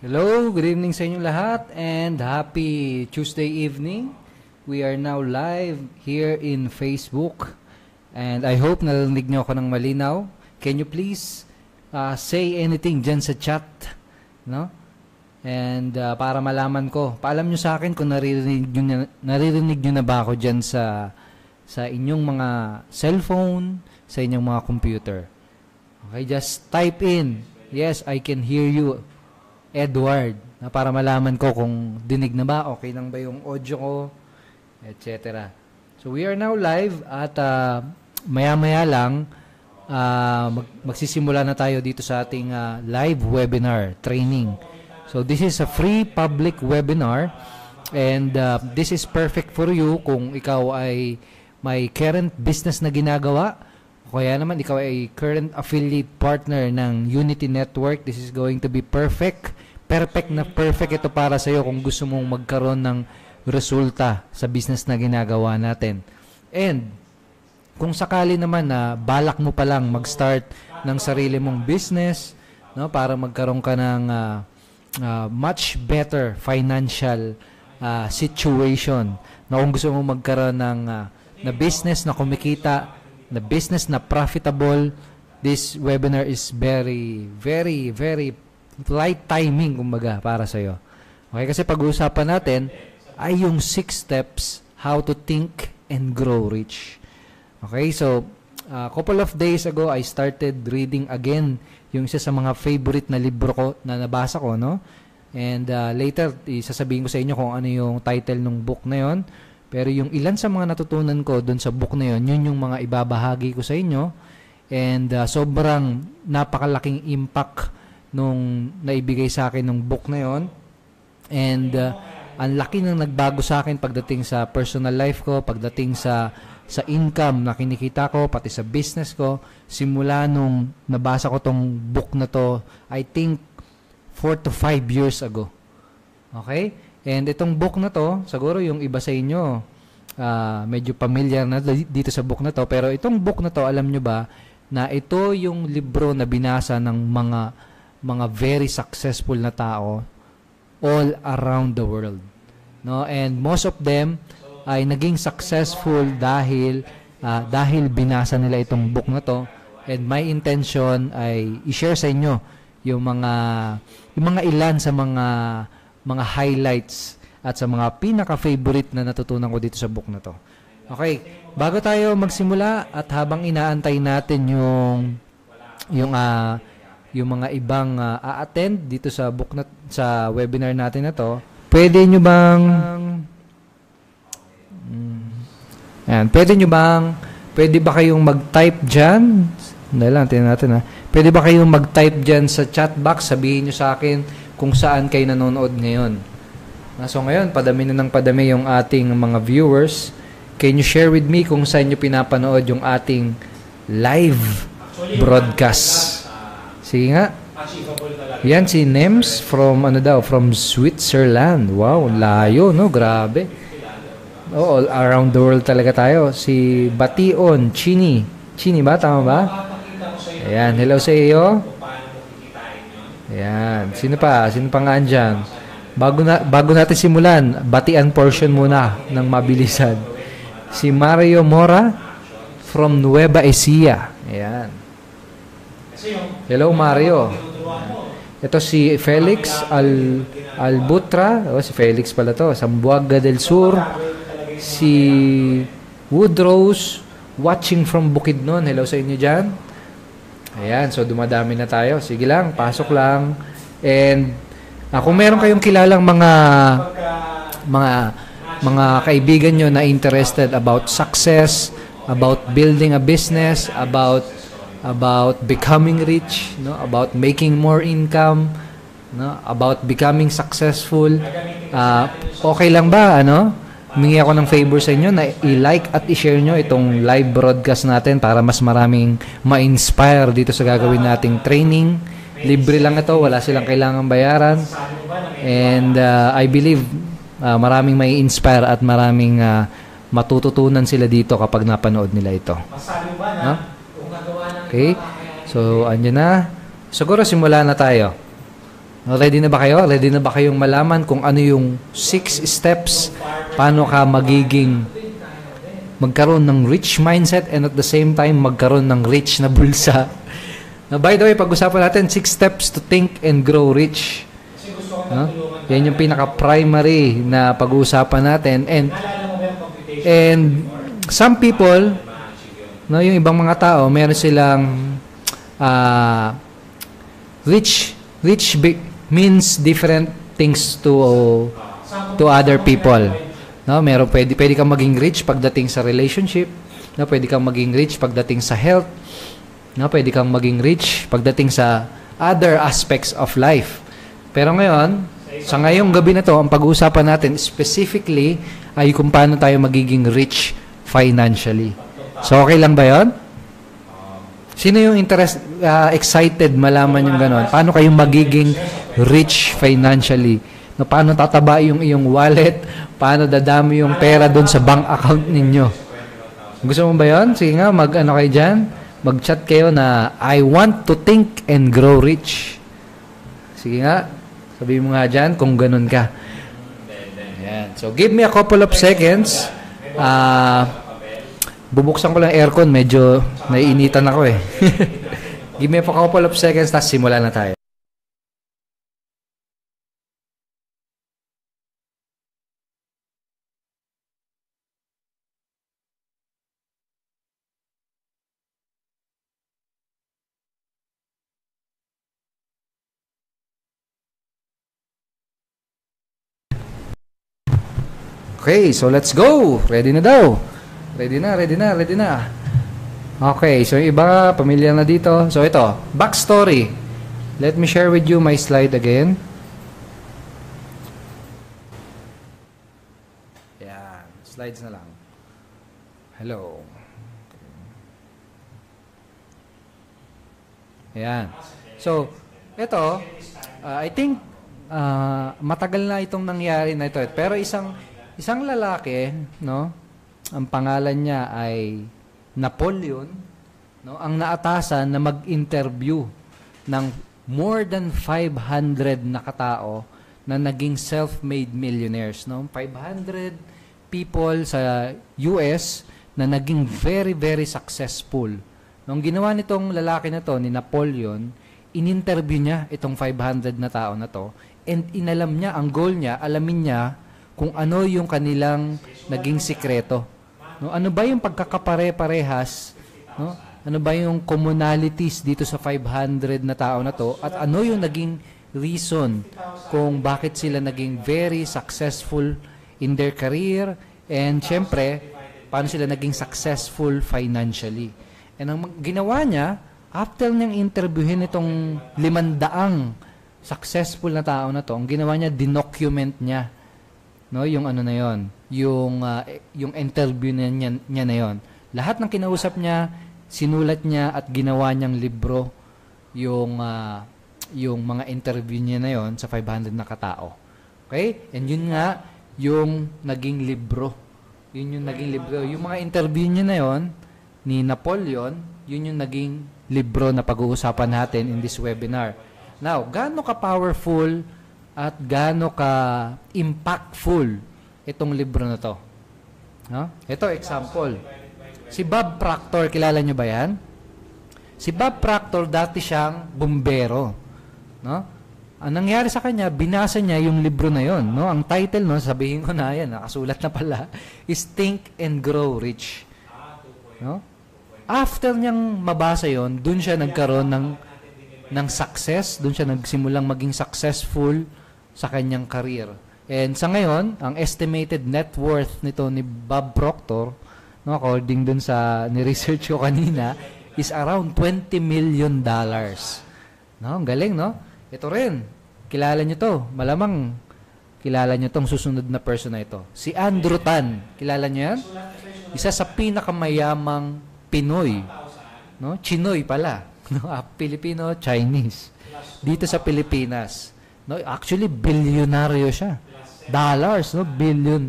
Hello, good evening sa inyong lahat and happy Tuesday evening. We are now live here in Facebook and I hope narinig nyo ako ng malinaw. Can you please say anything dyan sa chat, no? And para malaman ko, paalam nyo sa akin kung naririnig nyo na ba ako dyan sa inyong mga cellphone, sa inyong mga computer. Okay, just type in, yes, I can hear you, Edward, na para malaman ko kung dinig na ba, okay lang ba yung audio ko, etc. So we are now live at maya-maya lang magsisimula na tayo dito sa ating live webinar training. So this is a free public webinar and this is perfect for you kung ikaw ay may current business na ginagawa o kaya naman ikaw ay current affiliate partner ng Unity Network. This is going to be perfect. Perfect ito para sa iyo kung gusto mong magkaroon ng resulta sa business na ginagawa natin. And kung sakali naman na balak mo pa lang mag-start ng sarili mong business, no, para magkaroon ka ng much better financial situation, na kung gusto mong magkaroon ng na business na kumikita, na business na profitable, this webinar is very, very, very right timing, kumbaga, para sa'yo. Okay, kasi pag-uusapan natin ay yung 6 steps how to think and grow rich. Okay, so a couple of days ago, I started reading again yung isa sa mga favorite na libro ko na nabasa ko, no? And later, isasabihin ko sa inyo kung ano yung title ng book na yon. Pero yung ilan sa mga natutunan ko doon sa book na yon, yun yung mga ibabahagi ko sa inyo. And sobrang napakalaking impact nung naibigay sa akin ng book na yon. And ang laki nang nagbago sa akin pagdating sa personal life ko, pagdating sa income na kinikita ko, pati sa business ko. Simula nung nabasa ko tong book na to, I think 4 to 5 years ago. Okay? And itong book na to, siguro yung iba sa inyo, medyo familiar na dito sa book na to. Pero itong book na to, alam nyo ba, na ito yung libro na binasa ng mga very successful na tao all around the world. No? And most of them ay naging successful dahil binasa nila itong book na to. And my intention ay i-share sa inyo yung mga ilan sa mga highlights at sa mga pinaka-favorite na natutunan ko dito sa book na to. Okay, bago tayo magsimula at habang inaantay natin yung mga ibang a-attend dito sa book na sa webinar natin na to, pwede ba kayong mag-type diyan? Dahil lang tingnan natin ha. Pwede ba kayong mag-type diyan sa chat box, sabihin niyo sa akin kung saan kayo nanonood ngayon. So ngayon, padami na ng padami yung ating mga viewers. Can you share with me kung saan nyo pinapanood yung ating live broadcast? Sige nga. Yan si Nems from from Switzerland. Wow, layo, no? Grabe. All around the world talaga tayo. Si Bation, Chini. Chini ba? Tama ba? Ayan, hello sa iyo. Ayan. Sino pa? Sino pa nga andyan? Bago natin simulan, batian portion muna ng mabilisan. Si Mario Mora from Nueva Ecija. Ayan. Hello, Mario. Ito si Felix Albutra. Si Felix pala to. Sambuaga del Sur. Si Woodrose watching from Bukidnon. Hello sa inyo dyan. Ayan, so dumadami na tayo. Sige lang, pasok lang. And kung meron kayong kilalang mga kaibigan nyo na interested about success, about building a business, about becoming rich, no, about making more income, no, about becoming successful, okay lang ba, humingi ako ng favor sa inyo na i-like at i-share nyo itong live broadcast natin para mas maraming ma-inspire dito sa gagawin nating training. Libre lang ito, wala silang kailangang bayaran. And I believe maraming may inspire at maraming matututunan sila dito kapag napanood nila ito. No? Okay? So, andyan na. Siguro simula na tayo. Ready na ba kayo? Ready na ba kayong malaman kung ano yung 6 steps paano ka magkaroon ng rich mindset and at the same time magkaroon ng rich na bulsa? By the way, pag-usapan natin 6 steps to think and grow rich. Yan yung pinaka-primary na pag-uusapan natin. And some people, yung ibang mga tao, meron silang rich means different things to other people. Pwede kang maging rich pagdating sa relationship, pwede kang maging rich pagdating sa health, pwede kang maging rich pagdating sa other aspects of life. Pero ngayon, sa ngayong gabi na to, ang pag-uusapan natin specifically ay kung paano tayo magiging rich financially. So okay lang ba 'yon? Sino yung excited malaman yung gano'n? Paano kayong magiging rich financially? Paano tataba yung iyong wallet? Paano dadami yung pera doon sa bank account ninyo? Gusto mo ba yun? Sige nga, mag-ano kayo dyan? Mag-chat kayo na, I want to think and grow rich. Sige nga, sabihin mo nga dyan kung ganun ka. Ayan. So, give me a couple of seconds. Bubuksan ko lang aircon, medyo naiinitan ako eh. Give me a couple of seconds, tapos simulan na tayo. Okay, so let's go. Ready na daw. Ready na. Okay, so yung iba, pamilyar na dito. So ito, backstory. Let me share with you my slide again. Yan, slides na lang. Hello. Yan. So, ito, I think, matagal na itong nangyari na ito. Pero isang lalaki, no? Ang pangalan niya ay Napoleon, no? Ang naatasan na mag-interview ng more than 500 na katao na naging self-made millionaires, no? 500 people sa US na naging very, very successful. Nung ginawa nitong lalaki na to, ni Napoleon, in-interview niya itong 500 na tao na to and inalam niya, ang goal niya, alamin niya kung ano yung kanilang naging sikreto. No, ano ba yung pagkakapare-parehas, no? Ano ba yung commonalities dito sa 500 na tao na to at ano yung naging reason kung bakit sila naging very successful in their career and syempre paano sila naging successful financially. And ang ginawa niya, after niyang interviewin itong 500 successful na tao na to, ang ginawa niya, dinocument niya, no, yung ano na yon, yung interview niya na yon. Lahat ng kinausap niya, sinulat niya at ginawa niyang libro yung mga interview niya na yon sa 500 na katao. Okay? And yun nga yung naging libro. Yun yung naging libro. Yung mga interview niya na yon ni Napoleon, yun yung naging libro na pag-uusapan natin in this webinar. Now, gaano ka-powerful at gaano ka-impactful itong libro na to? No? Ito, example. Si Bob Proctor, kilala nyo ba yan? Si Bob Proctor, dati siyang bumbero. No? Ang nangyari sa kanya, binasa niya yung libro na yon. No? Ang title, no, sabihin ko na yan, nakasulat na pala, is Think and Grow Rich. No? After niyang mabasa yon, dun siya nagkaroon ng success, dun siya nagsimulang maging successful sa kanyang career. And sa ngayon, ang estimated net worth nito ni Bob Proctor, no, according dun sa ni-research ko kanina, is around $20 million. No, ang galing, no? Ito rin, kilala nyo to. Malamang kilala nyo tong susunod na person na ito. Si Andrew Tan, kilala nyo yan? Isa sa pinakamayamang Pinoy. No? Chinoy pala. No? Filipino, Chinese. Dito sa Pilipinas. No? Actually, bilyonaryo siya. Dollars, no? $1 billion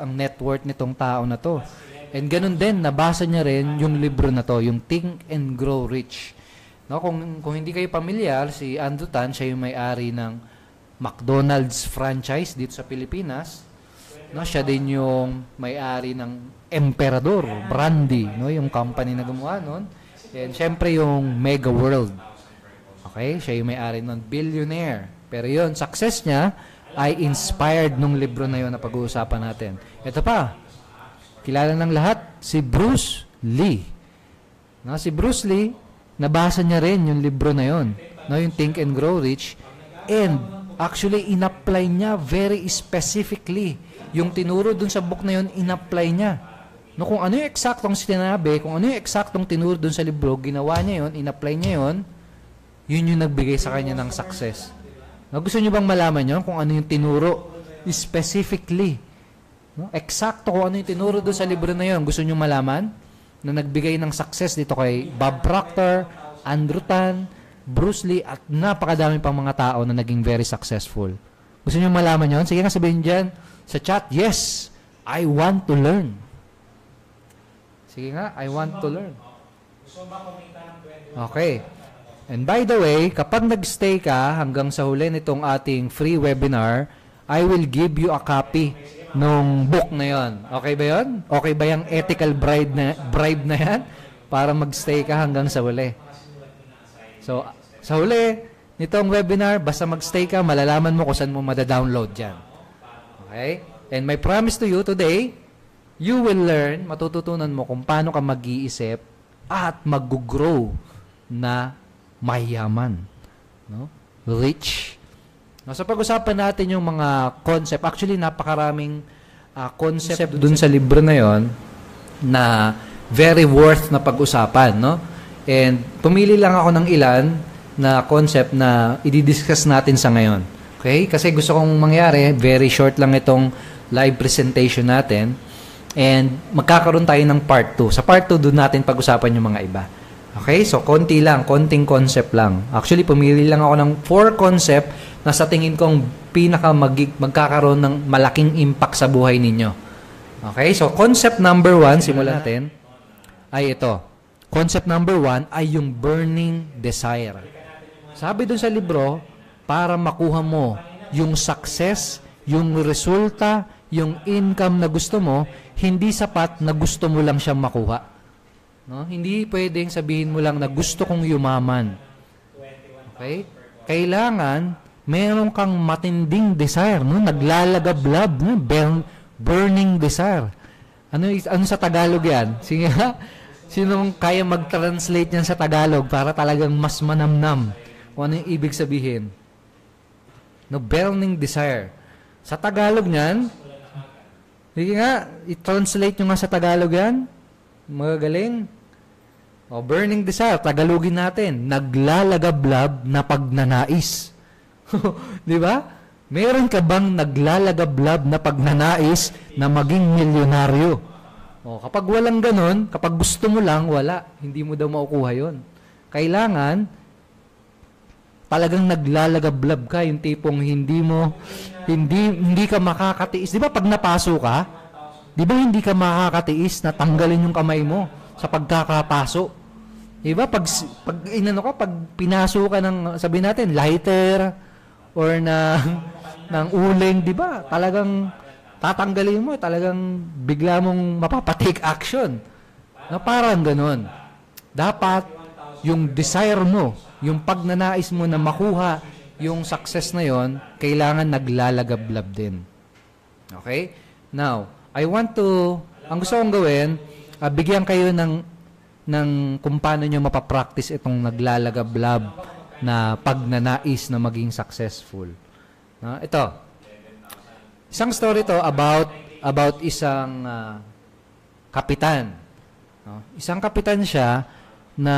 ang net worth nitong tao na to. And ganun din, nabasa niya rin yung libro na to, yung Think and Grow Rich. No, kung hindi kayo pamilyar, si Andrew Tan, siya yung may-ari ng McDonald's franchise dito sa Pilipinas. No, siya din yung may-ari ng Emperador Brandy, no, yung company na gumawa nun. And syempre yung Mega World. Okay, siya yung may-ari ng Billionaire. Pero yun, success niya ay inspired nung libro na yun na pag-uusapan natin. Ito pa, kilala ng lahat, si Bruce Lee. No, si Bruce Lee, nabasa niya rin yung libro na yun, no, yung Think and Grow Rich, and actually in-apply niya very specifically. Yung tinuro dun sa book na yun, in-apply niya. No, kung ano yung eksaktong sinabi, kung ano yung eksaktong tinuro dun sa libro, ginawa niya yun, in-apply niya yun, yun yung nagbigay sa kanya ng success. No, gusto niyo bang malaman yun kung ano yung tinuro specifically? No, eksakto kung ano yung tinuro dun sa libro na yun, gusto niyo malaman? Na nagbigay ng success dito kay Bob Proctor, Andrew Tan, Bruce Lee, at napakadami pang mga tao na naging very successful. Gusto niyo malaman yon? Sige nga, sabihin dyan sa chat, yes, I want to learn. Sige nga, I want to learn. Okay. And by the way, kapag nag-stay ka hanggang sa huli nitong ating free webinar, I will give you a copy nung book na yon. Okay ba yon? Okay ba yung ethical bribe na yan? Para mag-stay ka hanggang sa huli. So, sa huli nitong webinar, basta mag-stay ka, malalaman mo kung saan mo madadownload yan. Okay? And my promise to you today, you will learn, matututunan mo kung paano ka mag-iisip at mag-grow na mayaman. No? Rich. No, sa pag-usapan natin yung mga concept, actually napakaraming concept dun sa libro na yon na very worth na pag-usapan, no? And pumili lang ako ng ilan na concept na i-discuss natin sa ngayon. Okay? Kasi gusto kong mangyari, very short lang itong live presentation natin, and magkakaroon tayo ng part 2. Sa part 2 doon natin pag-usapan yung mga iba. Okay? So, konting concept lang. Actually, pumili lang ako ng 4 concept na sa tingin kong magkakaroon ng malaking impact sa buhay ninyo. Okay? So, concept number 1, simulan natin, ay ito. Concept number 1 ay yung burning desire. Sabi dun sa libro, para makuha mo yung success, yung resulta, yung income na gusto mo, hindi sapat na gusto mo lang siyang makuha. No? Hindi pwedeng sabihin mo lang na gusto kong yumaman. Okay? Kailangan meron kang matinding desire, no? Naglalagablab, no? Burning desire. Ano sa Tagalog 'yan? Sige nga. Sinong kaya mag-translate niyan sa Tagalog para talagang mas manamnam? Kung ano yung ibig sabihin? No, burning desire. Sa Tagalog niyan, sige nga, i-translate nyo nga sa Tagalog yan. Magagaling. O, burning desire, Tagalogin natin, naglalagablab na pagnanais. Di ba? Meron ka bang naglalagablab na pagnanais na maging milyonaryo? O, kapag walang ganon, kapag gusto mo lang, wala. Hindi mo daw makukuha yun. Kailangan, talagang naglalagablab ka, yung tipong hindi ka makakatiis. Di ba pag napaso ka, di ba hindi ka makakatiis na tanggalin yung kamay mo sa pagkakapaso? Di ba pag pinaso ka ng, sabihin natin, lighter or ng uling, di ba? Talagang tatanggalin mo, talagang bigla mong mapapatake action. Na parang ganun. Dapat yung desire mo, yung pagnanais mo na makuha yung success na yon, kailangan naglalagablab din. Okay? Now, ang gusto kong gawin, bigyan kayo ng kung paano nyo mapapractice itong naglalagablab na pagnanais na maging successful. Ito. Isang story to about isang kapitan. Isang kapitan siya na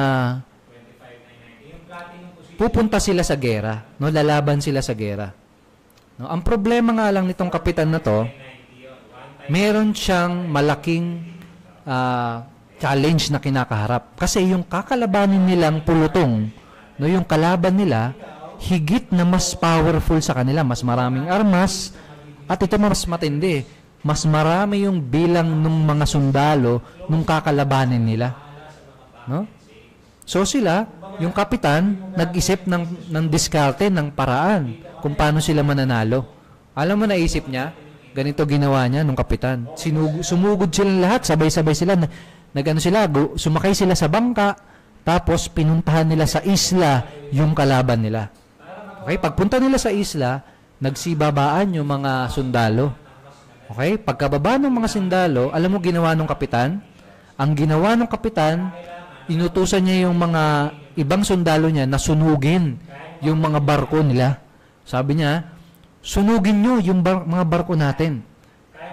pupunta sila sa gera, no? Lalaban sila sa gera. No? Ang problema nga lang nitong kapitan na to, meron siyang malaking challenge na kinakaharap. Kasi yung kakalabanin nilang pulutong, no, yung kalaban nila, higit na mas powerful sa kanila, mas maraming armas, at ito mas matindi, mas marami yung bilang ng mga sundalo nung kakalabanin nila. No? So sila, yung kapitan, nag-isip ng diskarte, ng paraan, kung paano sila mananalo. Alam mo, naisip niya, ganito ginawa niya nung kapitan. Sumugod sila lahat, sabay-sabay sila, sumakay sila sa bangka, tapos pinuntahan nila sa isla yung kalaban nila. Okay, pagpunta nila sa isla, nagsibabaan yung mga sundalo. Okay, pagkababa ng mga sundalo, alam mo ginawa ng kapitan? Ang ginawa ng kapitan, inutusan niya yung mga ibang sundalo niya na sunugin yung mga barko nila. Sabi niya, sunugin nyo yung mga barko natin.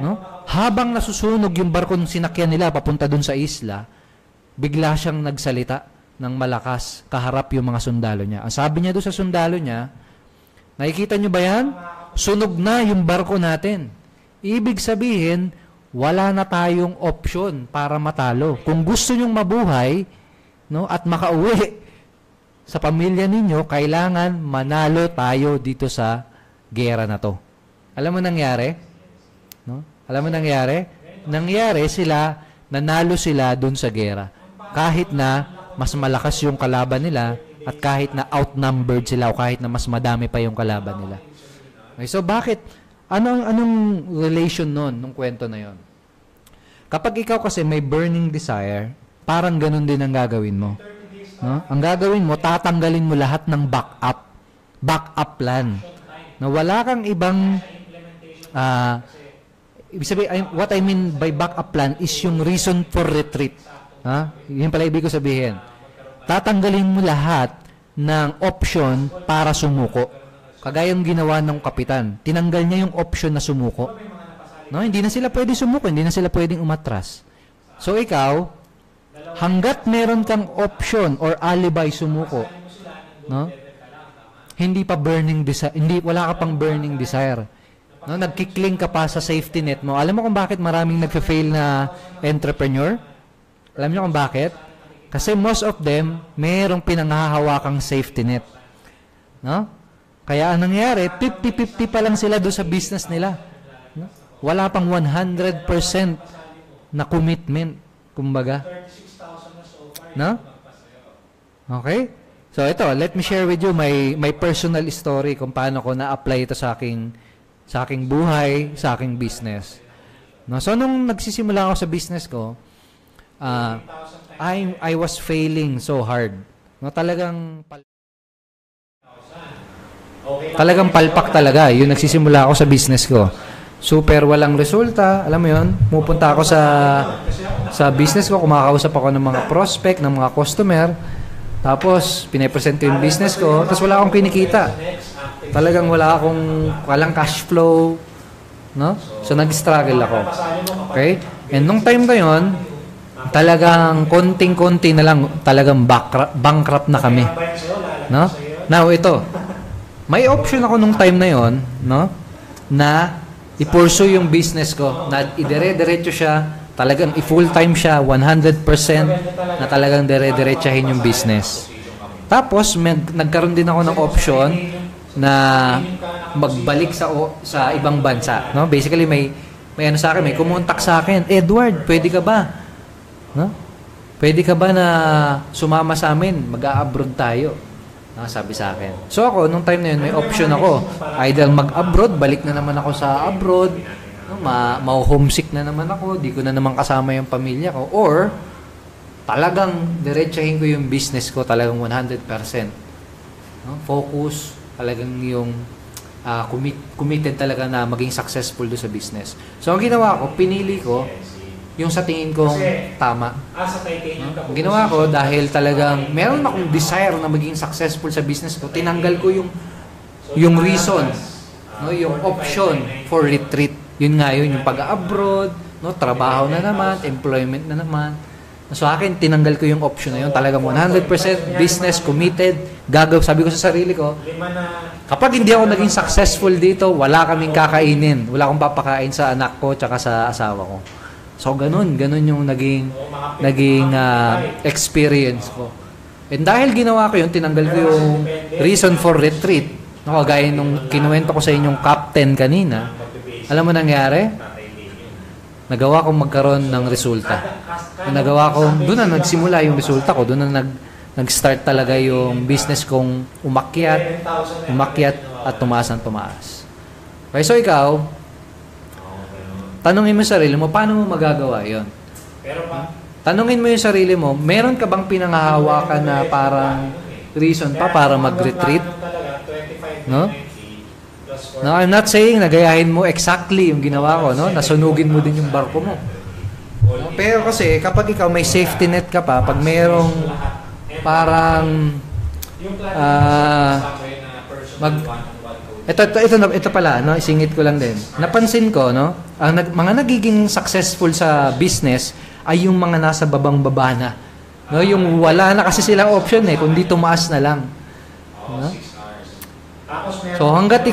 No? Habang nasusunog yung barko ng sinakyan nila papunta dun sa isla, bigla siyang nagsalita ng malakas kaharap yung mga sundalo niya. Ang sabi niya doon sa sundalo niya, nakikita nyo ba yan? Sunog na yung barko natin. Ibig sabihin, wala na tayong option para matalo. Kung gusto nyong mabuhay, no, at makauwi sa pamilya ninyo, kailangan manalo tayo dito sa gera na to. Alam mo nangyari? No? Alam mo nangyari? Nangyari sila, nanalo sila dun sa gera. Kahit na mas malakas yung kalaban nila at kahit na outnumbered sila o kahit na mas madami pa yung kalaban nila. Okay, so bakit? Anong relation nun, nung kwento na yon? Kapag ikaw kasi may burning desire, parang ganun din ang gagawin mo. No? Ang gagawin mo, tatanggalin mo lahat ng backup plan. Na wala kang ibang, ibig sabihin, what I mean by backup plan is yung reason for retreat. Yun pala ibig ko sabihin. Tatanggalin mo lahat ng option para sumuko. Kagaya yung ginawa ng kapitan. Tinanggal niya yung option na sumuko. No? Hindi na sila pwede sumuko, hindi na sila pwedeng umatras. So ikaw, hanggat meron kang option or alibi sumuko, no? Hindi pa burning desire, wala ka pang burning desire. No, nagkikling ka pa sa safety net mo. Alam mo kung bakit maraming nagfe-fail na entrepreneur? Alam niyo kung bakit? Kasi most of them merong pinanghahawakang safety net. No? Kaya anong nangyari, 50-50 pa lang sila do sa business nila. No? Wala pang 100% na commitment, kumbaga. No? Okay? So ito, let me share with you my personal story kung paano ko na-apply ito sa aking buhay, sa aking business. No? So nung nagsisimula ako sa business ko, I was failing so hard. No, talagang palpak talaga. Yung nagsisimula ako sa business ko. Super walang resulta. Alam mo yun? Pupunta ako sa business ko, kumakausap ako ng mga prospect, ng mga customer. Tapos, pinapresent ko yung business ko. Tapos wala akong kinikita. Talagang walang cash flow. No? So, nag-struggle ako. Okay? And nung time na yun, talagang konting-konti na lang, talagang bankrupt na kami. No? Now, ito. May option ako nung time na yon, no? Na i-pursue yung business ko, na idire-diretso siya, talagang i-full-time siya, 100% na talagang dire-diretsahin yung business. Tapos, nagkaroon din ako ng option na magbalik sa ibang bansa. No? Basically, may ano sa akin, may kumontak sa akin, Edward, pwede ka ba? No? Pwede ka ba na sumama sa amin? Mag-a-abroad tayo. Sabi sa akin. So ako, nung time na yun, may option ako. Either mag-abroad, balik na naman ako sa abroad, no, ma-homesick na naman ako, di ko na naman kasama yung pamilya ko, or talagang diretsahin ko yung business ko talagang 100%. No? Focus, talagang yung committed talaga na maging successful do sa business. So ang ginawa ko, pinili ko yung sa tingin kong tama. Ang ginawa ko, dahil talagang meron akong desire na maging successful sa business ko, tinanggal ko yung reason, no, yung option for retreat. Yun nga yun, yung pag-abroad, no, trabaho na naman, employment na naman. So akin, tinanggal ko yung option na yun. Talagang 100% business, committed, sabi ko sa sarili ko, kapag hindi ako naging successful dito, wala kaming kakainin. Wala akong papakain sa anak ko tsaka sa asawa ko. So, ganun yung naging experience ko. And dahil ginawa ko yun, tinanggal ko yung reason for retreat. No, gaya nung kinuwento ko sa inyong captain kanina, alam mo nangyari? Nagawa kong magkaroon ng resulta. Doon na nagsimula yung resulta ko. Doon na nag-start talaga yung business kong umakyat at tumaas ng tumaas. Okay, so ikaw, tanungin mo yung sarili mo, paano mo magagawa yon? Tanungin mo yung sarili mo, meron ka bang pinanghahawakan na parang reason pa para mag-retreat? No? No, I'm not saying na gayahin mo exactly yung ginawa ko, no? Nasunugin mo din yung barko mo. No? Pero kasi kapag ikaw may safety net ka pa, pag merong parang ito pala, no? Isingit ko lang din. Napansin ko, no? Mga nagiging successful sa business ay yung mga nasa babang-baba na. No? Yung wala na kasi silang option kundi tumaas na lang. No? So hangga't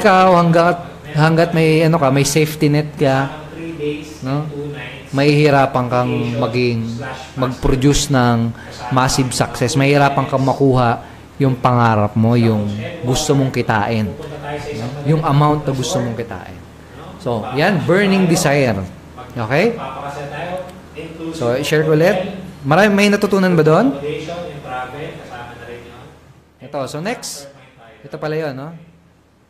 may may safety net ka, no? Mahihirapan kang mag-produce ng massive success. Mahihirapan kang makuha yung pangarap mo, yung gusto mong kitain. No? Yung amount na gusto mong kitain. So, yan, burning desire. Okay? So, share ko ulit. May natutunan ba doon? Ito. So, next. Ito pala yun, no?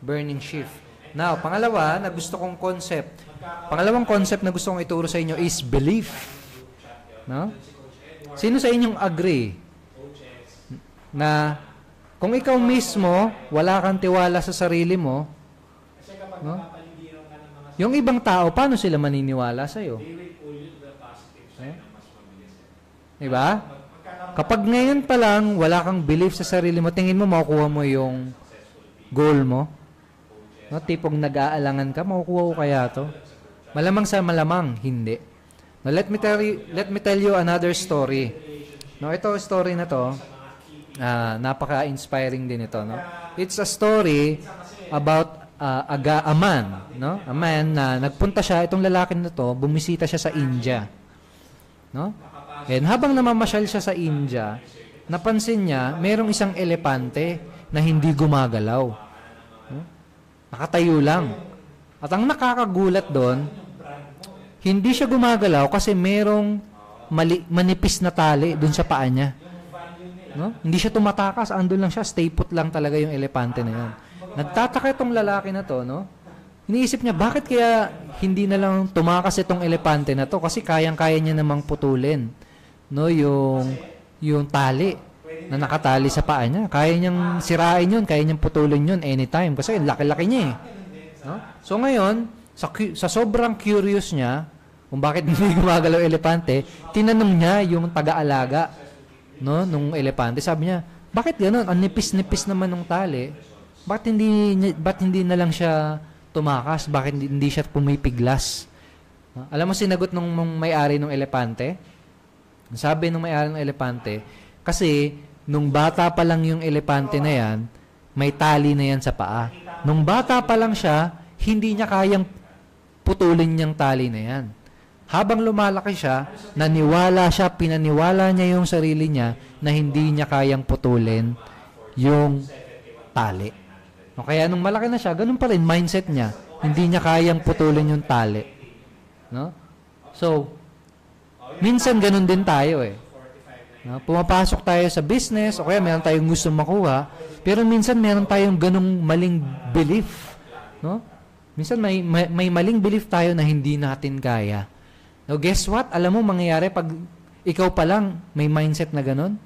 Burning shift. Now, pangalawa na gusto kong concept. Pangalawang concept na gusto kong ituro sa inyo is belief. No? Sino sa inyong agree na kung ikaw mismo wala kang tiwala sa sarili mo, no? Yung ibang tao, paano sila maniniwala sa iyo? Diba? Kapag ngayon pa lang wala kang belief sa sarili mo, tingin mo makukuha mo yung goal mo? No, tipong nag-aalangan ka, makukuha ko kaya to? Malamang sa malamang, hindi. Now, let me tell you another story. No, ito story na to, napaka-inspiring din ito, no? It's a story about a man, no? A man na nagpunta siya, itong lalaki na to, bumisita siya sa India. No? And habang namamasyal siya sa India, napansin niya, merong isang elepante na hindi gumagalaw. No? Nakatayo lang. At ang nakakagulat doon, hindi siya gumagalaw kasi merong manipis na tali doon sa paa niya. No? Hindi siya tumatakas, andun lang siya, stay put lang talaga yung elepante na yun. Nagtataka itong lalaki na to, no? Iniisip niya, bakit kaya hindi na lang tumakas itong elepante na to? Kasi kayang-kaya niya namang putulin, no? Yung tali na nakatali sa paa niya. Kaya niyang sirain yun, kaya niyang putulin yun anytime kasi laki-laki niya no? So ngayon, sa sobrang curious niya kung bakit hindi gumagalaw yung elepante, tinanong niya yung taga-alaga, no, nung elepante. Sabi niya, bakit gano'n? Ang nipis-nipis naman ng tali. Bakit hindi na lang siya tumakas? Bakit hindi siya pumipiglas? Alam mo sinagot nung may-ari ng elepante? Sabi nung may-ari ng elepante, kasi nung bata pa lang yung elepante na yan, may tali na yan sa paa. Nung bata pa lang siya, hindi niya kayang putulin niyang tali na yan. Habang lumalaki siya, pinaniwala niya yung sarili niya na hindi niya kayang putulin yung tali. No, kaya nung malaki na siya, ganun pa rin mindset niya. Hindi niya kayang putulin yung tali. No? So, minsan ganun din tayo No? Pumapasok tayo sa business, o kaya meron tayong gusto makuha, pero minsan meron tayong ganung maling belief. No? Minsan may maling belief tayo na hindi natin kaya. Now, guess what? Alam mo mangyayari pag ikaw pa lang may mindset na ganun?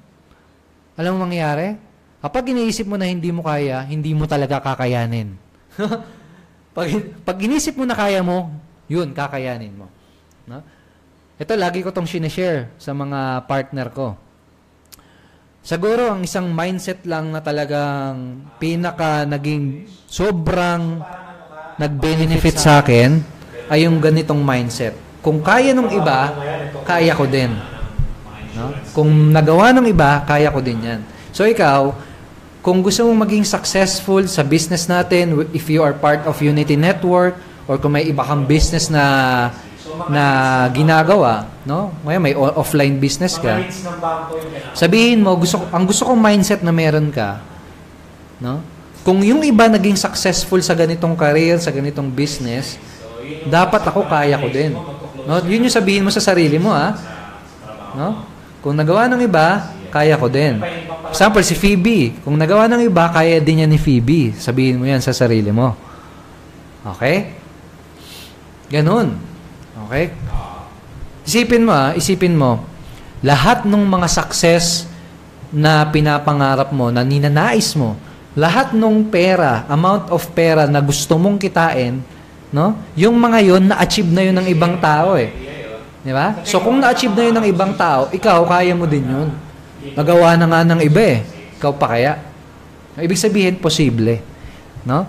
Alam mo mangyayari? Kapag iniisip mo na hindi mo kaya, hindi mo talaga kakayanin. pag inisip mo na kaya mo, yun, kakayanin mo. No? Ito, lagi ko itong sinishare sa mga partner ko. Siguro, ang isang mindset lang na talagang naging sobrang nag-benefit sa akin ay yung ganitong mindset. Kung kaya nung iba, kaya ko din. No? Kung nagawa nung iba, kaya ko din yan. So ikaw, kung gusto mong maging successful sa business natin, if you are part of Unity Network, or kung may iba kang business na ginagawa, no? Ngayon may offline business ka. Sabihin mo, ang gusto kong mindset na meron ka, no? Kung yung iba naging successful sa ganitong career, sa ganitong business, dapat ako kaya ko din. No? Yun yung sabihin mo sa sarili mo, No? Kung nagawa ng iba, kaya ko din. Example, si Phoebe. Kung nagawa ng iba, kaya din yan ni Phoebe. Sabihin mo yan sa sarili mo. Okay? Ganun. Okay? Isipin mo, lahat ng mga success na pinapangarap mo, na ninanais mo, lahat ng pera, amount of pera na gusto mong kitain, no? Yung mga yon na-achieve na yun ng ibang tao eh. Di ba? So kung na-achieve na yun ng ibang tao, ikaw, kaya mo din yun. Nagawa na nga ng iba eh. Ikaw pa kaya? Ibig sabihin, posible. No?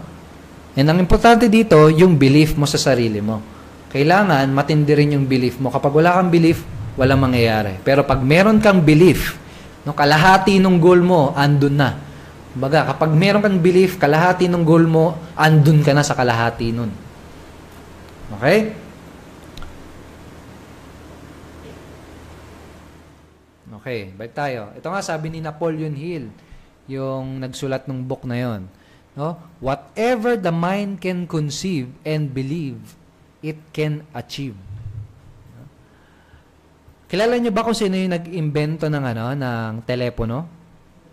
And ang importante dito, yung belief mo sa sarili mo. Kailangan matindi rin yung belief mo. Kapag wala kang belief, walang mangyayari. Pero pag meron kang belief, no, kalahati ng goal mo, andun na. Baga, kapag meron kang belief, kalahati ng goal mo, andun ka na sa kalahati nun. Okay? Okay, balik tayo. Ito nga sabi ni Napoleon Hill, yung nagsulat ng book na yon. No? Whatever the mind can conceive and believe, it can achieve. Kilala niyo ba kung sino yung nag-imbento ng telepono?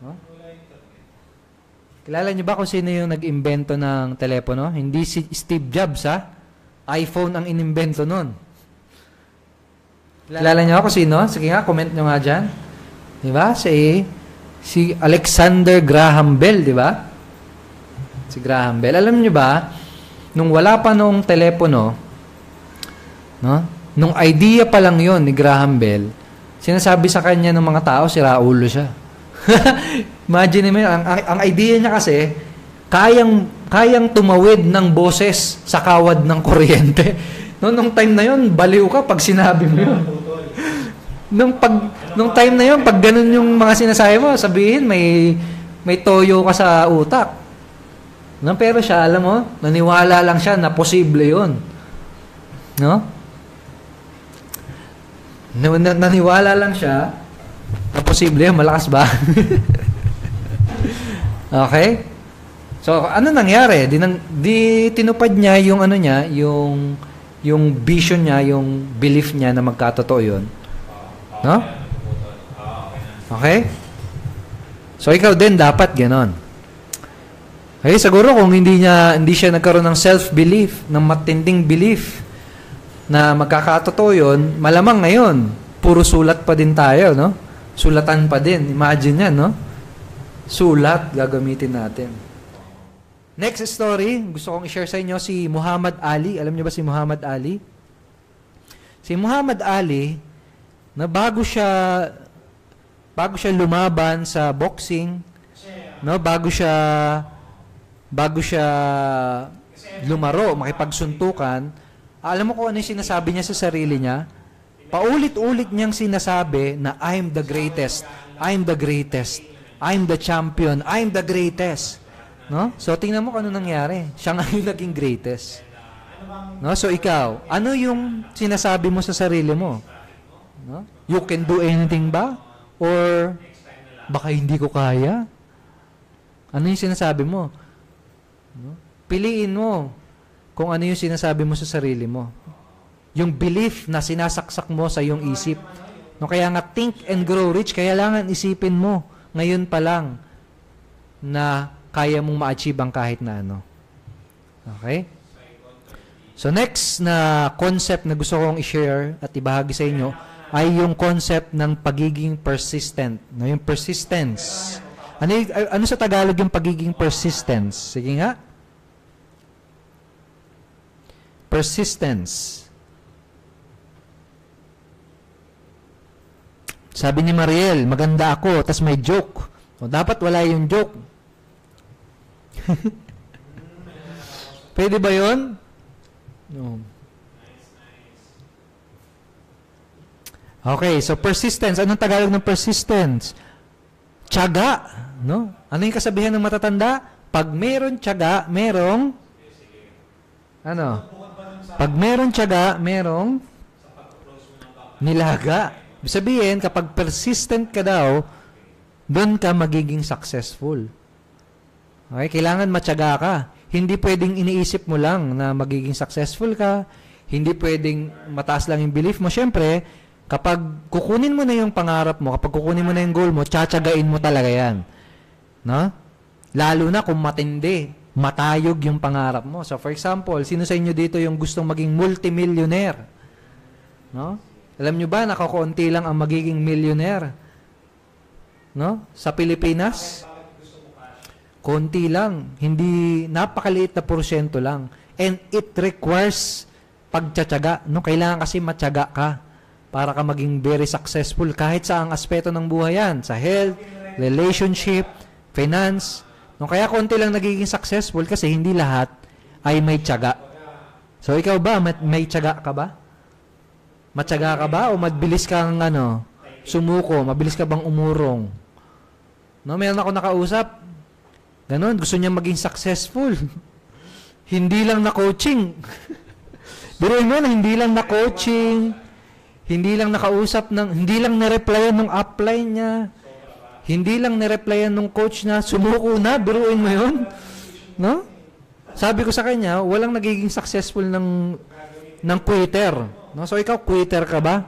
No? Kilala niyo ba kung sino yung nag-imbento ng telepono? Hindi si Steve Jobs, ha? iPhone ang inimbento nun. Kilala niyo kung sino? Sige nga, comment niyo nga dyan. Diba? Si Alexander Graham Bell, diba? Si Graham Bell. Alam niyo ba, nung wala pa nung telepono, no? Nung idea pa lang yon ni Graham Bell, sinasabi sa kanya ng mga tao, sira ulo siya. Imagine mo yun, ang idea niya kasi, kayang tumawid ng boses sa kawad ng kuryente. No, nung time na yon, baliw ka pag sinabi mo yun. Nung time na yon, pag ganun yung mga sinasabi mo, sabihin may toyo ka sa utak. No, pero siya, alam mo, naniwala lang siya na posible yun. No? Naniwala lang siya na posible yun. Malakas ba? Okay? So, ano nangyari? Di tinupad niya yung yung vision niya, yung belief niya na magkatotoo yun. No? Okay? So, ikaw din dapat ganon. Okay, siguro kung hindi siya nagkaroon ng self-belief, ng matinding belief na magkakatotoo yun, malamang ngayon, puro sulat pa din tayo, no? Sulatan pa din. Imagine yan, no? Sulat, gagamitin natin. Next story, gusto kong i-share sa inyo si Muhammad Ali. Alam niyo ba si Muhammad Ali? Si Muhammad Ali, na bago siya lumaban sa boxing, no? Bago siya lumaro, makipagsuntukan, alam mo kung ano yung sinasabi niya sa sarili niya? Paulit-ulit niyang sinasabi na I'm the greatest, I'm the greatest, I'm the champion, I'm the greatest. No? So, tingnan mo kung ano nangyari. Siya nga yung naging greatest. No? So, ikaw, ano yung sinasabi mo sa sarili mo? No? You can do anything ba? Or, baka hindi ko kaya? Ano yung sinasabi mo? No? Piliin mo kung ano yung sinasabi mo sa sarili mo. Yung belief na sinasaksak mo sa iyong isip. No, kaya nga, think and grow rich, kailangan isipin mo ngayon pa lang na kaya mong ma-achieve ang kahit na ano. Okay? So next na concept na gusto kong i-share at ibahagi sa inyo ay yung concept ng pagiging persistent. No, yung persistence. Ano sa Tagalog yung pagiging persistence? Sige nga. Persistence. Sabi ni Mariel, maganda ako, tas may joke. O, dapat wala yung joke. Pwede ba yun? No. Okay, so persistence. Anong Tagalog ng persistence? Tiyaga. No? Ano yung kasabihan ng matatanda? Pag meron tiyaga, merong Pag meron tiyaga, merong nilaga. Sabihin, kapag persistent ka daw, doon ka magiging successful. Okay? Kailangan matyaga ka. Hindi pwedeng iniisip mo lang na magiging successful ka. Hindi pwedeng mataas lang yung belief mo. Siyempre, Kapag kukunin mo na yung pangarap mo, kapag kukunin mo na yung goal mo, tsatsagain mo talaga yan. No? Lalo na kung matindi, matayog yung pangarap mo. So for example, sino sa inyo dito yung gustong maging multimillionaire? No? Alam nyo ba, nakakaunti lang ang magiging millionaire? No? Sa Pilipinas? Konti lang. Hindi, napakaliit na porsyento lang. And it requires pagtsatsaga. No? Kailangan kasi matyaga ka para ka maging very successful kahit sa ang aspeto ng buhay yan. Sa health, relationship, finance. No? Kaya konti lang nagiging successful kasi hindi lahat ay may tiyaga. So ikaw ba, may tiyaga ka ba? Matyaga ka ba o mabilis kang sumuko? Mabilis ka bang umurong? No, meron ako nakausap. Ganon, gusto niya maging successful. Hindi lang na coaching. Biruin mo na, hindi lang na coaching, hindi lang nakausap hindi lang na-replyan ng upline niya, hindi lang na-replyan ng coach na, sumuko na, biruin mo yun. No? Sabi ko sa kanya, walang nagiging successful ng quitter. No? So, ikaw, quitter ka ba?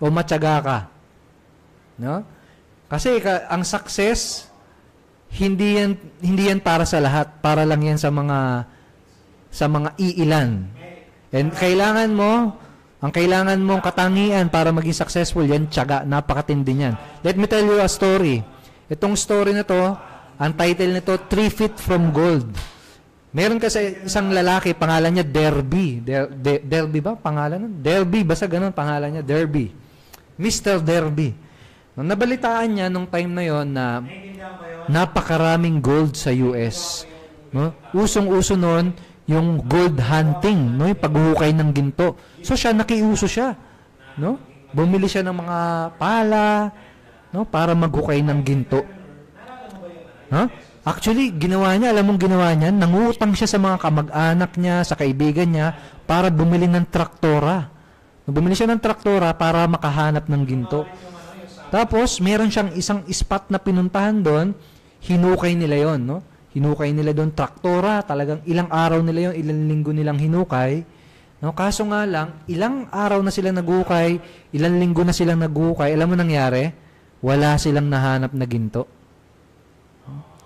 O matyaga ka? No? Kasi ang success, hindi yan para sa lahat. Para lang yan sa mga iilan. And ang kailangan mong katangian para maging successful, yan, tiyaga, napakatindi niyan. Let me tell you a story. Itong story na to, ang title nito, 3 Feet from Gold. Meron kasi isang lalaki, pangalan niya Derby. Derby ba? Pangalan nun? Derby, basta ganun pangalan niya, Derby. Mr. Derby. Nung nabalitaan niya nung time na yon na napakaraming gold sa US. No? Usong-uso noon yung gold hunting, no? Yung paghuhukay ng ginto. So siya, nakiuso siya. No? Bumili siya ng mga pala, no? Para maghukay ng ginto. Huh? Actually, alam mong ginawa niya, nangutang siya sa mga kamag-anak niya, sa kaibigan niya, para bumili ng traktora. Bumili siya ng traktora para makahanap ng ginto. Tapos, meron siyang isang spot na pinuntahan doon, hinukay nila yon, no? Hinukay nila doon traktora, talagang ilang araw nila yon, ilang linggo nilang hinukay. No? Kaso nga lang, ilang araw na sila naghukay, ilang linggo na silang naghukay, alam mo nangyari? Wala silang nahanap na ginto.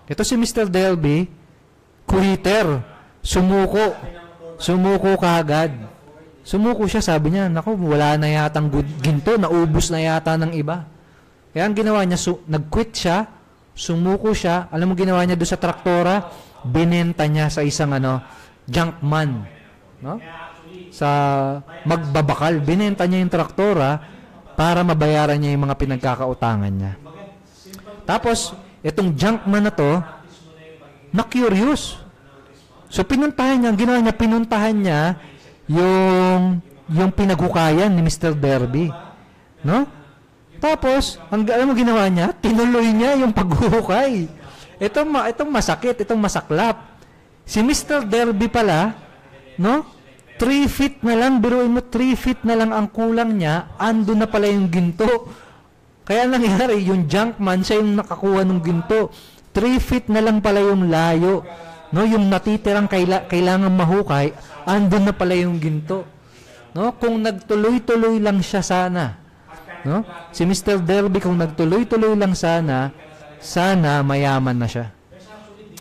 Ito si Mr. Delby, quitter, sumuko kaagad. Sumuko siya, sabi niya, naku, wala na yatang ginto, naubos na yata ng iba. Kaya ang ginawa niya, nag-quit siya, sumuko siya, alam mo ginawa niya doon sa traktora, binenta niya sa isang junkman, no? Sa magbabakal, binenta niya yung traktora para mabayaran niya yung mga pinagkakautangan niya. Tapos, itong junkman na to, na-curious. So, pinuntahan niya, ang ginawa niya, pinuntahan niya yung pinaghukayan ni Mr. Derby. No? Tapos, alam mo ginawa niya, tinuloy niya yung paghuhukay. Itong masakit, itong masaklap. Si Mr. Derby pala, no? 3 feet na lang, biruin mo, 3 feet na lang ang kulang niya, ando na pala yung ginto. Kaya nangyari, yung junkman, siya yung nakakuha ng ginto. 3 feet na lang pala yung layo. No? Yung natitirang kailangan mahukay, ando na pala yung ginto. No? Kung nagtuloy-tuloy lang siya sana, no? Si Mr. Derby, kung nagtuloy-tuloy lang sana mayaman na siya.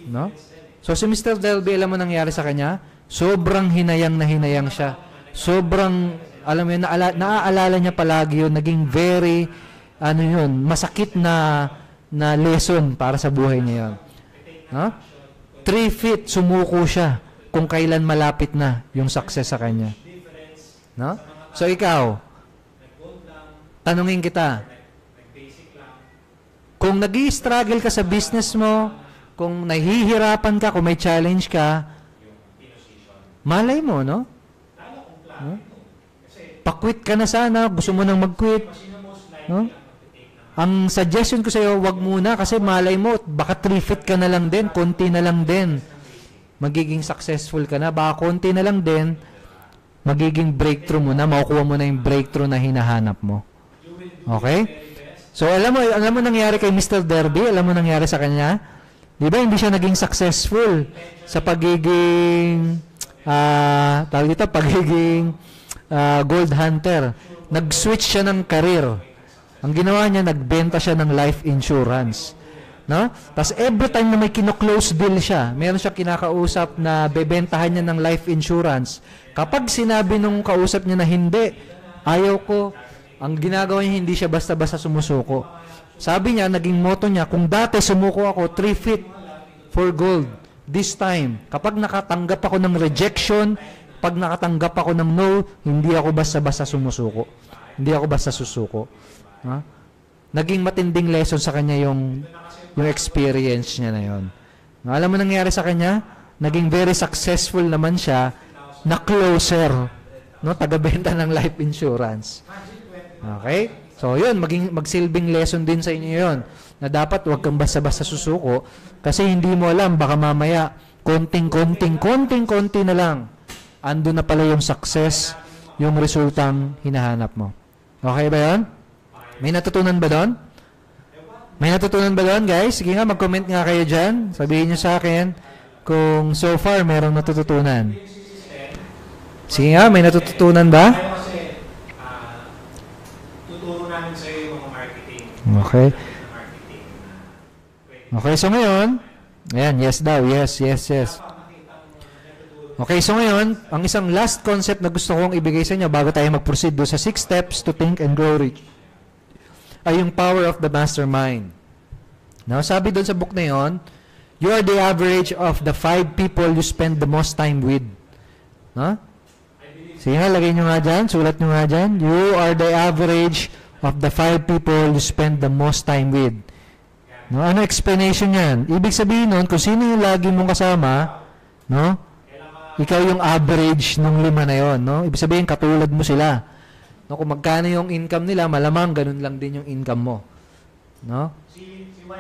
No? So si Mr. Derby, alam mo nangyari sa kanya? Sobrang hinayang na hinayang siya. Sobrang, alam mo yun, naaalala niya palagi yun, naging very, masakit na lesson para sa buhay niya yun. No? 3 feet, sumuko siya kung kailan malapit na yung success sa kanya. No? So ikaw, tanungin kita, kung nag-i-struggle ka sa business mo, kung nahihirapan ka, kung may challenge ka, malay mo, no? Pa-quit ka na sana, gusto mo nang mag-quit. No? Ang suggestion ko sa iyo, wag muna kasi malay mo, baka 3 feet ka na lang din, konti na lang din. Magiging successful ka na, baka konti na lang din, magiging breakthrough mo na, makukuha mo na yung breakthrough na hinahanap mo. Okay? So, alam mo nangyari kay Mr. Derby? Alam mo nangyari sa kanya? Di ba, hindi siya naging successful sa pagiging, pagiging gold hunter. nag-switch siya ng career. Ang ginawa niya, nagbenta siya ng life insurance. No? Tapos every time na may kino-close deal siya, meron siya kinakausap na bebentahan niya ng life insurance. Kapag sinabi nung kausap niya na hindi, ayaw ko, ang ginagawa niya, hindi siya basta-basta sumusuko. Sabi niya, naging motto niya, kung dati sumuko ako 3 feet for gold, this time, kapag nakatanggap ako ng rejection, pag nakatanggap ako ng no, hindi ako basta-basta sumusuko. Hindi ako basta susuko. Ha? Naging matinding lesson sa kanya yung experience niya na yon. Alam mo nangyari sa kanya? Naging very successful naman siya na closer, no, taga-benta ng life insurance. Okay? So, yun, magsilbing lesson din sa inyo yun, na dapat huwag kang basta-basta susuko kasi hindi mo alam, baka mamaya, konting-konti na lang, ando na pala yung success, yung resultang hinahanap mo. Okay ba yun? May natutunan ba doon? May natutunan ba doon, guys? Sige nga, mag-comment nga kayo dyan. Sabihin nyo sa akin kung so far merong natututunan. Sige nga, may natututunan ba? Tuturo namin sa iyo mga marketing. Okay. Okay, so ngayon, ayan, yes daw, yes. Okay, so ngayon, ang isang last concept na gusto kong ibigay sa inyo bago tayo mag-proceed doon sa 6 steps to think and grow rich ay yung power of the mastermind. Now, sabi doon sa book na yon, you are the average of the 5 people you spend the most time with. No? Sige nga, lagay nyo nga dyan, sulat nyo nga dyan. You are the average of the 5 people you spend the most time with. No? Ano explanation yan? Ibig sabihin nun, kung sino yung lagi mong kasama, no? Ikaw yung average ng 5 na yon, no? Ibig sabihin, katulad mo sila. No? Kung magkano yung income nila, malamang ganun lang din yung income mo. No?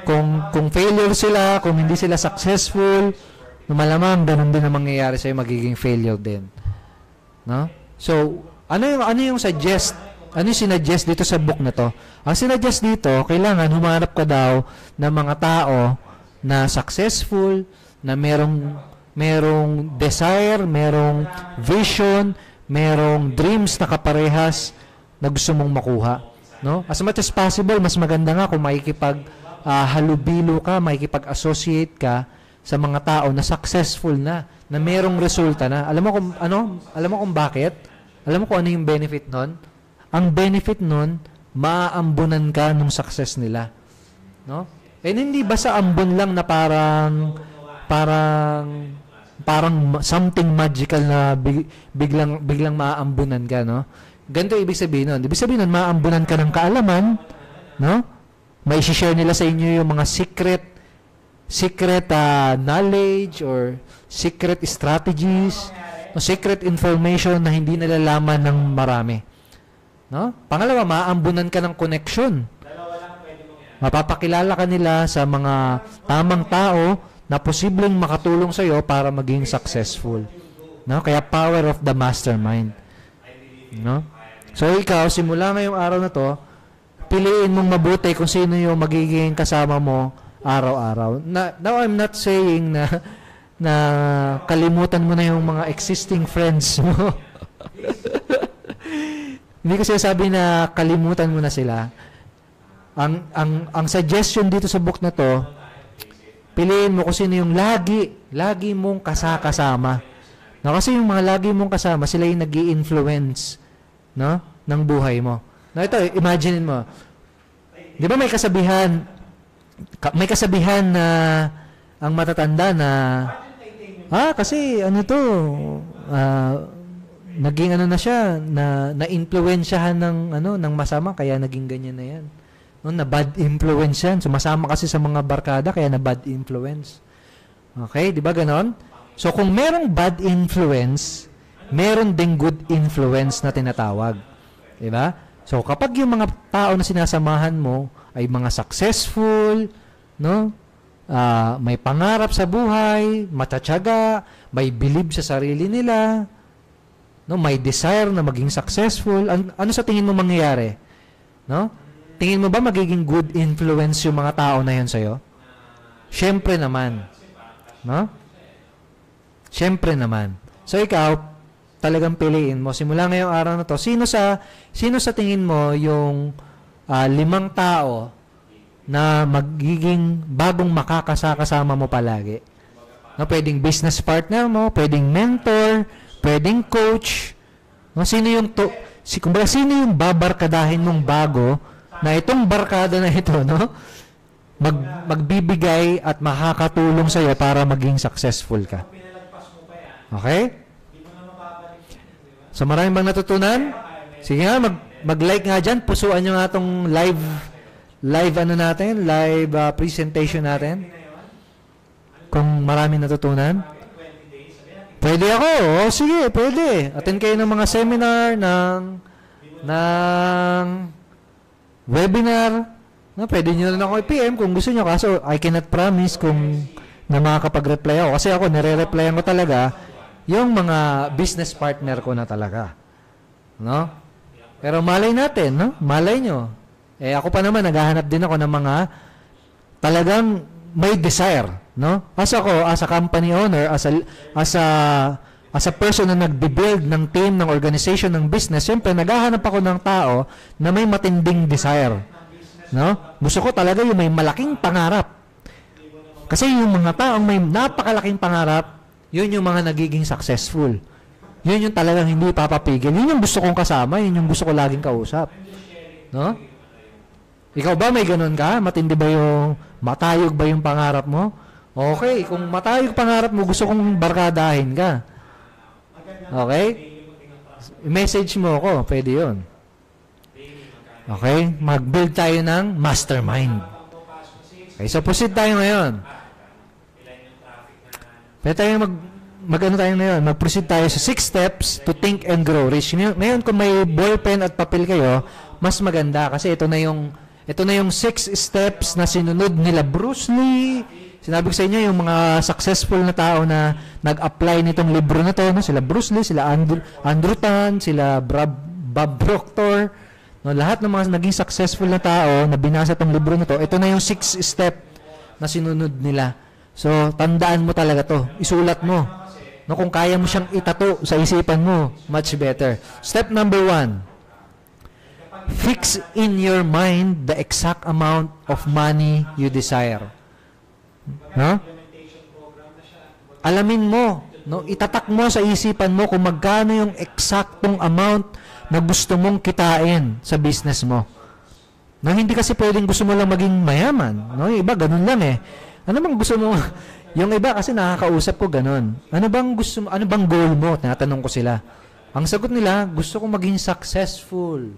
Kung failure sila, kung hindi sila successful, no, malamang ganun din ang mangyayari sa'yo, magiging failure din. No? So, ano yung suggest? Ano yung sinuggest dito sa book na to? Ang sinuggest dito, kailangan humanap ka daw ng mga tao na successful, na merong desire, merong vision, merong dreams na kaparehas na gusto mong makuha. No? As much as possible, mas maganda nga kung halubilo ka, makikipag-associate ka sa mga tao na successful na merong resulta na. Alam mo kung bakit? Alam mo kung ano yung benefit nun? Ang benefit nun, maaambunan ka ng success nila. No? And hindi ba sa ambon lang na parang something magical na biglang maaambunan ka, no? Ganito ibig sabihin nun. Ibig sabihin nun, maaambunan ka ng kaalaman, no? May share nila sa inyo yung mga secret knowledge or secret strategies, o secret information na hindi nalalaman ng marami. No? Pangalawa, maaambunan ka ng connection. Mapapakilala ka nila sa mga tamang tao na posibleng makatulong sa iyo para maging successful. No? Kaya power of the mastermind. No? So ikaw, simula ngayong araw na to, piliin mong mabuti kung sino yung magiging kasama mo araw-araw. Now I'm not saying na kalimutan mo na yung mga existing friends mo. Hindi ko sinasabi na kalimutan mo na sila. Ang suggestion dito sa book na to, piliin mo kung sino yung lagi mong kasama. No, kasi yung mga lagi mong kasama, sila yung nag-i-influence, no, ng buhay mo. No, ito, imagine mo. 'Di ba may kasabihan na ang matatanda na kasi naging na siya, na-influensyahan ng masama kaya naging ganyan na 'yan. No, na bad influence yan. Sumasama kasi sa mga barkada kaya na bad influence. Okay, 'di ba ganon? So kung merong bad influence, meron ding good influence na tinatawag. 'Di ba? So kapag yung mga tao na sinasamahan mo ay mga successful, no? May pangarap sa buhay, matatyaga, may believe sa sarili nila, no? May desire na maging successful. Ano sa tingin mo mangyayari? No? Tingin mo ba magiging good influence yung mga tao na yun sa'yo? Siyempre naman. No? Siyempre naman. So ikaw, talagang piliin mo, simula ngayong araw na to, sino sa tingin mo yung 5 tao na magiging bagong makakasama mo palagi? No, pwedeng business partner mo, pwedeng mentor, pwedeng coach. No, kumbaga, sino yung babarkadahin mong bago na itong barkada na ito, no? Magbibigay at makakatulong sa iyo para maging successful ka. Okay? So, maraming bang natutunan? Sige nga, mag-like nga dyan. Pusuan nyo nga itong live presentation natin. Kung maraming natutunan. Pwede ako. O, sige, pwede. Attend kayo ng mga seminar, ng webinar. No, pwede nyo rin ako i-PM kung gusto nyo. Kaso, I cannot promise kung na makakapag-reply ako. Kasi ako, nire-replyan ko talaga yung mga business partner ko na talaga. No? Pero malay natin, no? Malay nyo. Ako pa naman, naghahanap din ako ng mga talagang may desire, no? As a company owner, as a person na nagbe-build ng team, ng organization, ng business, siyempre, naghahanap ako ng tao na may matinding desire. No? Gusto ko talaga yung may malaking pangarap. Kasi yung mga taong may napakalaking pangarap, yun yung mga nagiging successful. Yun yung talagang hindi papapigil. Yun yung gusto kong kasama, yun yung gusto ko laging kausap. No? Ikaw ba may ganun ka? Matindi ba matayog ba yung pangarap mo? Okay, kung matayog pangarap mo, gusto kong barkadahin ka. Okay? I-message mo ako, pwede yun. Okay? Mag-build tayo ng mastermind. Okay, so proceed tayo ngayon. Pwede tayo mag-proceed tayo sa 6 steps to think and grow rich. Ngayon, kung may ballpen at papel kayo, mas maganda kasi ito na yung 6 steps na sinunod nila Bruce Lee. Sinabi ko sa inyo yung mga successful na tao na nag-apply nitong libro na to, no? Sila Bruce Lee, sila Andrew Tan, sila Bob Proctor, no? Lahat ng mga naging successful na tao na binasa tong libro na to, ito na yung 6 step na sinunod nila. So, tandaan mo talaga to. Isulat mo. No, kung kaya mo siyang itato sa isipan mo, much better. Step number 1. Fix in your mind the exact amount of money you desire. No? Alamin mo. No? Itatak mo sa isipan mo kung magkano yung eksaktong amount na gusto mong kitain sa business mo. No, hindi kasi pwedeng gusto mo lang maging mayaman. No? Yung iba, ganun lang eh. Ano bang gusto mo? Yung iba kasi nakakausap ko ganun. Ano bang goal mo? Tinatanong ko sila. Ang sagot nila, gusto ko maging successful.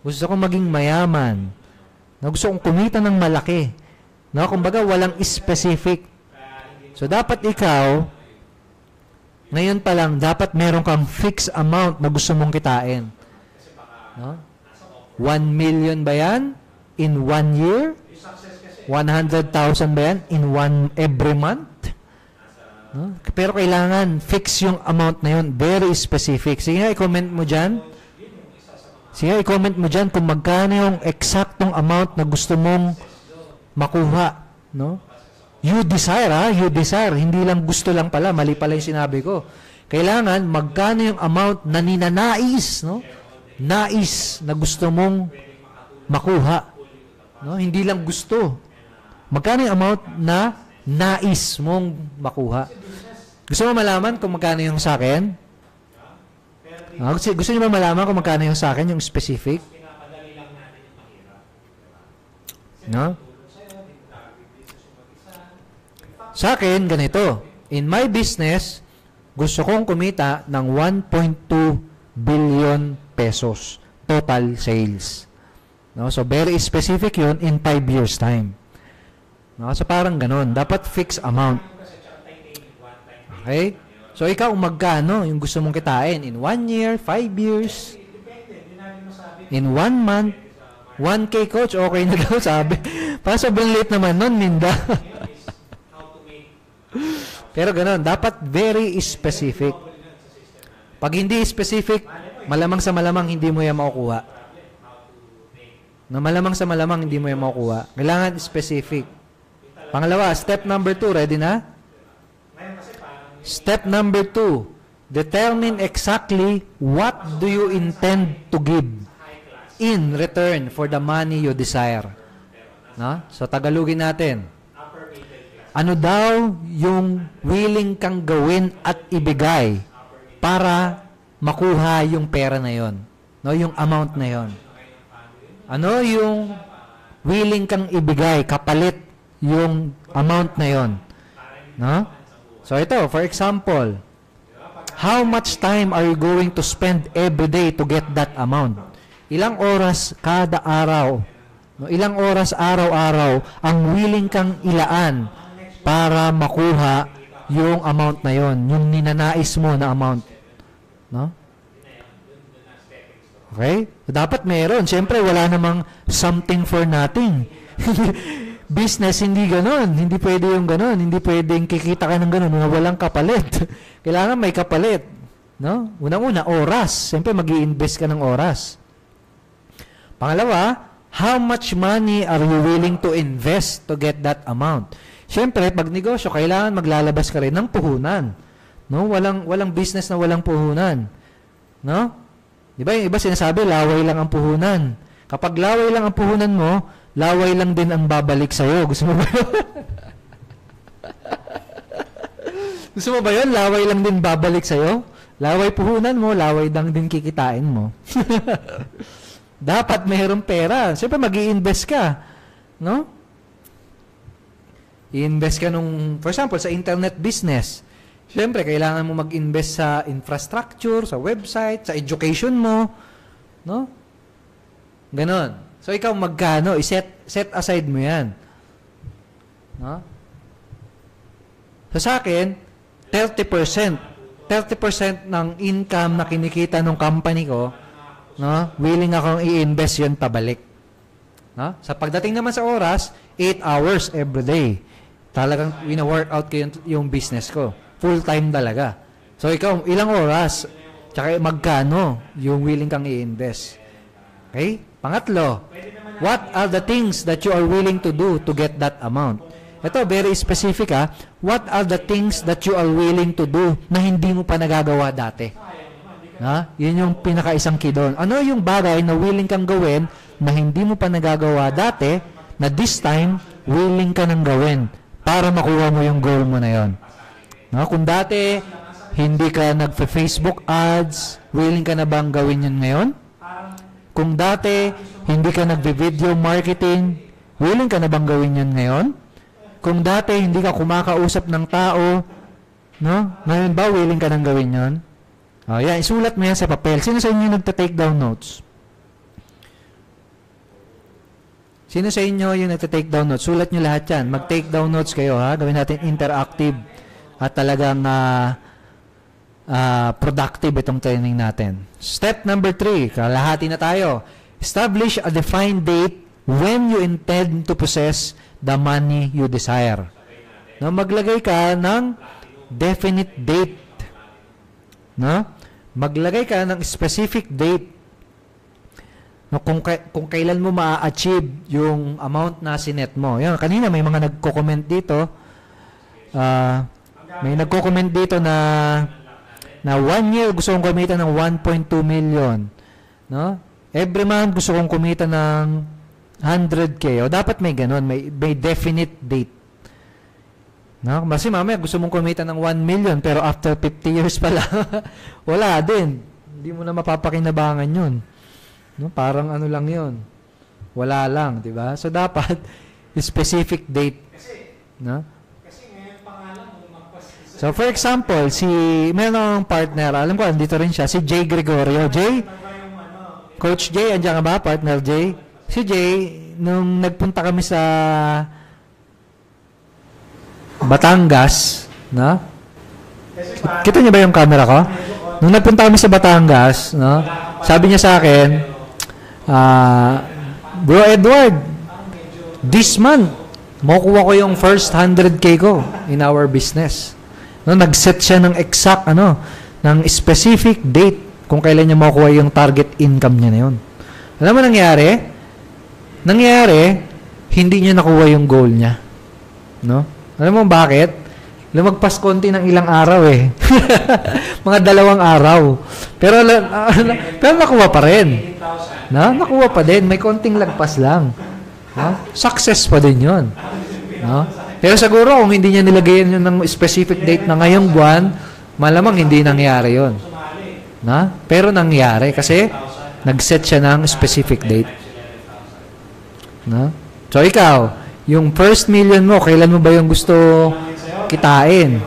Gusto ko maging mayaman. Gusto kong kumita ng malaki. No, kumbaga walang specific. So dapat ikaw ngayon pa lang dapat meron kang fixed amount na gusto mong kitain. No? 1 million ba yan in 1 year? 100,000 ba yan every month? No? Pero kailangan fix yung amount na yun. Very specific. Sige nga, i-comment mo dyan. Sige, i-comment mo dyan kung magkano yung eksaktong amount na gusto mong makuha. No? You desire, ha? You desire. Hindi lang gusto lang pala. Mali pala yung sinabi ko. Kailangan magkano yung amount na ninanais, no? Nais na gusto mong makuha. No? Hindi lang gusto. Magkano yung amount na nais mong makuha? Gusto mo malaman kung magkano yung sa akin? Gusto niyo ba malaman kung magkano yung sa akin, yung specific? No? Sa akin, ganito. In my business, gusto kong kumita ng 1.2 billion pesos total sales. No? So, very specific yun in 5 years time. No? So, parang ganun. Dapat fixed amount. Okay? So, ikaw, magkano yung gusto mong kitain? In 1 year, 5 years? In 1 month? 1K coach, okay na daw, sabi. Para sobrang late naman nun, Minda. Pero ganun, dapat very specific. Pag hindi specific, malamang sa malamang hindi mo yan makukuha. No, malamang sa malamang hindi mo yan makukuha. Kailangan specific. Pangalawa, step number 2, ready na? Step number 2, Determine exactly what do you intend to give in return for the money you desire. No? So, Tagalogin natin. Ano daw yung willing kang gawin at ibigay para makuha yung pera na yon, no, yung amount na yon? Ano yung willing kang ibigay kapalit yung amount na yon, no? So ito, for example, how much time are you going to spend every day to get that amount? Ilang oras kada araw, no, ilang oras araw-araw ang willing kang ilaan para makuha yung amount na yon, yung ninanais mo na amount, no? Okay? Dapat meron. Siyempre, wala namang something for nothing. Business, hindi ganon. Hindi pwede yung ganon. Hindi pwedeng kikita ka ng ganon na walang kapalit. Kailangan may kapalit, no? Unang-una, oras. Siyempre, mag-i-invest ka ng oras. Pangalawa, how much money are you willing to invest to get that amount? Siyempre, pag negosyo, kailangan maglalabas ka rin ng puhunan. No? Walang business na walang puhunan. No? Diba? Yung iba sinasabi, laway lang ang puhunan. Kapag laway lang ang puhunan mo, laway lang din ang babalik sa'yo. Gusto mo ba yun? Gusto mo ba yun? Laway lang din babalik sa'yo? Laway puhunan mo, laway lang din kikitain mo. Dapat mayroong pera. Siyempre, mag-i-invest ka. No? I-invest ka for example, sa internet business. Siyempre, kailangan mo mag-invest sa infrastructure, sa website, sa education mo. No? Ganon. So, ikaw magkano? Set aside mo yan. No? So, sa akin, 30%. 30% ng income na kinikita ng company ko, no, willing akong i-invest yun pabalik. No? Sa pagdating naman sa oras, 8 hours every day. Talagang wina-workout ko yung business ko. Full-time talaga. So, ikaw, ilang oras? Tsaka magkano yung willing kang i-invest? Okay? Pangatlo, what are the things that you are willing to do to get that amount? Ito, very specific ha. What are the things that you are willing to do na hindi mo pa nagagawa dati? Ha? Yun yung pinaka-isang key doon. Ano yung bagay na willing kang gawin na hindi mo pa nagagawa dati na this time, willing ka nang gawin para makuha mo yung goal mo na yon. No? Kung dati, hindi ka nagfe-Facebook ads, willing ka na bang gawin yun ngayon? Kung dati, hindi ka nagbe-video marketing, willing ka na bang gawin yun ngayon? Kung dati, hindi ka kumakausap ng tao, no? Ngayon ba, willing ka nang gawin yun? O, yan, isulat mo yan sa papel. Sino sa inyo nagta-take down notes? Sino sa inyo yung nagta-take down notes? Sulat nyo lahat yan. Mag-take down notes kayo, ha? Gawin natin interactive at talagang productive itong training natin. Step number 3, kalahati na tayo. Establish a defined date when you intend to possess the money you desire. No, maglagay ka ng definite date. No? Maglagay ka ng specific date. No, kung kailan mo ma-achieve yung amount na sinet mo. Yan, kanina may mga nagko-comment dito. May nagko-comment dito na 1 year gusto kong kumita ng 1.2 million. No? Every month gusto kong kumita ng 100K. O dapat may ganun, may definite date. No? Kasi mamaya gusto mong kumita ng 1 million pero after 50 years pala, wala din. Hindi mo na mapapakinabangan yun. No? Parang ano lang yun. Wala lang, di ba? So, dapat specific date. No? So, for example, mayroong partner, alam ko, andito rin siya, si Jay Gregorio. Jay? Coach Jay, andiyan ka ba? Partner Jay? Si Jay, nung nagpunta kami sa Batangas, no? Kita niyo ba yung camera ko? Nung nagpunta kami sa Batangas, no? Sabi niya sa akin, Bro Edward, this month, makukuha ko yung first 100K ko in our business. No, nag-set siya ng exact, ng specific date kung kailan niya makukuha yung target income niya na yun. Alam mo nangyari? Nangyari, hindi niya nakuha yung goal niya. No? Alam mo bakit? Lumagpas konti ng ilang araw eh. Mga 2 araw. Pero nakuha pa rin. No? Nakuha pa din. May konting lagpas lang. No? Success pa din yun. No? Pero siguro kung hindi niya nilagayan yun ng specific date na ngayong buwan, malamang hindi nangyari yun. No? Pero nangyari kasi nag-set siya ng specific date. No? So ikaw, yung first million mo, kailan mo ba yung gusto kitain?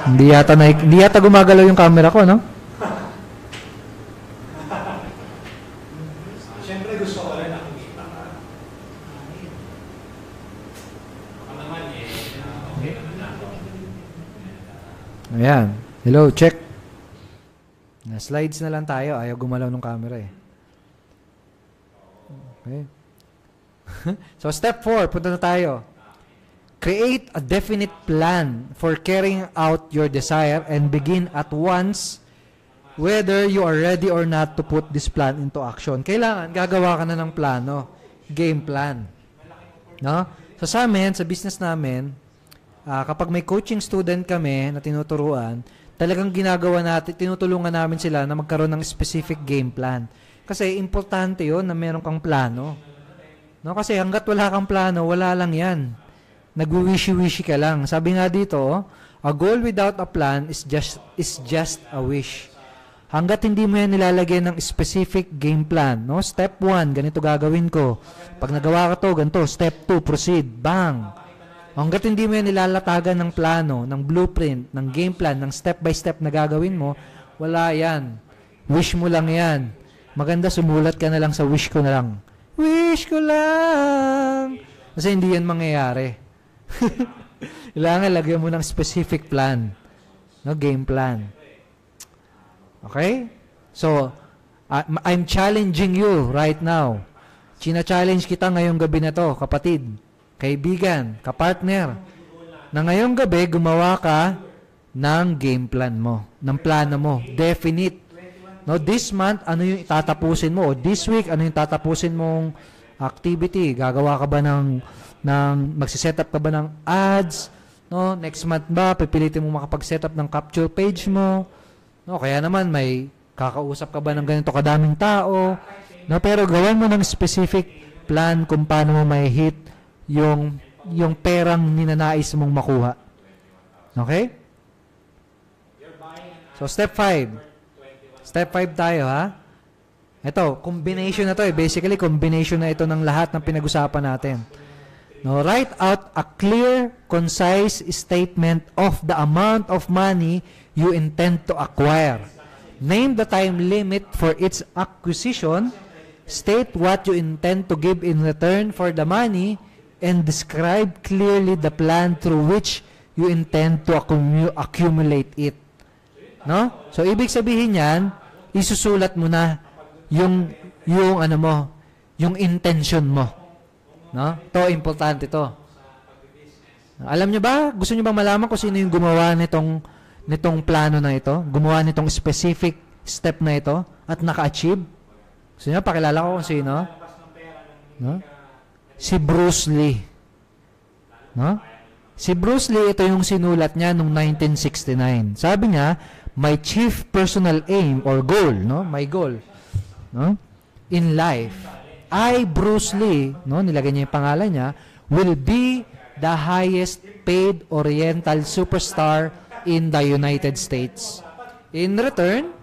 Hindi yata gumagalaw yung camera ko, no? Siyempre gusto ko rin na kumita ka. Baka naman okay naman ako. Ayan. Hello, check. Na slides na lang tayo. Ayaw gumalaw ng camera eh. Okay. So step 4, punta na tayo. Create a definite plan for carrying out your desire and begin at once whether you are ready or not to put this plan into action. Kailangan gagawa ka na ng plano, game plan. No? So sa amin, sa business namin, kapag may coaching student kami na tinuturuan, talagang ginagawa natin, tinutulungan namin sila na magkaroon ng specific game plan. Kasi importante 'yon na meron kang plano. No? Kasi hangga't wala kang plano, wala lang 'yan. Nagwi-wishy-wishy ka lang. Sabi nga dito, a goal without a plan is just a wish. Hangga't hindi mo yan nilalagyan ng specific game plan. No? Step 1, ganito gagawin ko. Pag nagawa ka to, ganito. Step 2, proceed. Bang! Hangga't hindi mo yan nilalatagan ng plano, ng blueprint, ng game plan, ng step by step na gagawin mo, wala yan. Wish mo lang yan. Maganda sumulat ka na lang sa wish ko na lang. Wish ko lang! Kasi hindi yan mangyayari. Kailangan lagyan mo ng specific plan. No, game plan. Okay? So, I'm challenging you right now. China-challenge kita ngayong gabi na to, kapatid, kaibigan, kapartner, na ngayong gabi gumawa ka ng game plan mo, ng plano mo, definite. No, this month, ano yung tatapusin mo? O this week, ano yung tatapusin mong activity? Gagawa ka ba ng magsiset-up ka ba ng ads? No, next month ba pipilitin mo makapag-set up ng capture page mo? No, kaya naman may kakausap ka ba ng ganito kadaming tao? No, pero gawan mo ng specific plan kung paano mo may hit yung perang ninanais mong makuha. Okay? So step 5. Step 5 tayo, ha? Ito, combination na to eh. Basically, combination na ito ng lahat ng pinag-usapan natin. No, write out a clear, concise statement of the amount of money you intend to acquire. Name the time limit for its acquisition, state what you intend to give in return for the money, and describe clearly the plan through which you intend to accumulate it. No? So, ibig sabihin yan, isusulat mo na yung ano mo, yung intention mo. No? To importante to. Alam niyo ba? Gusto niyo ba malaman kung sino yung gumawa nitong plano na ito? Gumawa nitong specific step na ito at naka-achieve? Gusto niyo pakilala ko kung sino? No? Si Bruce Lee. No? Si Bruce Lee, ito yung sinulat niya noong 1969. Sabi niya, my chief personal aim or goal, no? My goal, no? In life, I, Bruce Lee, no, nilagay niya yung pangalan niya, will be the highest paid Oriental superstar in the United States. In return,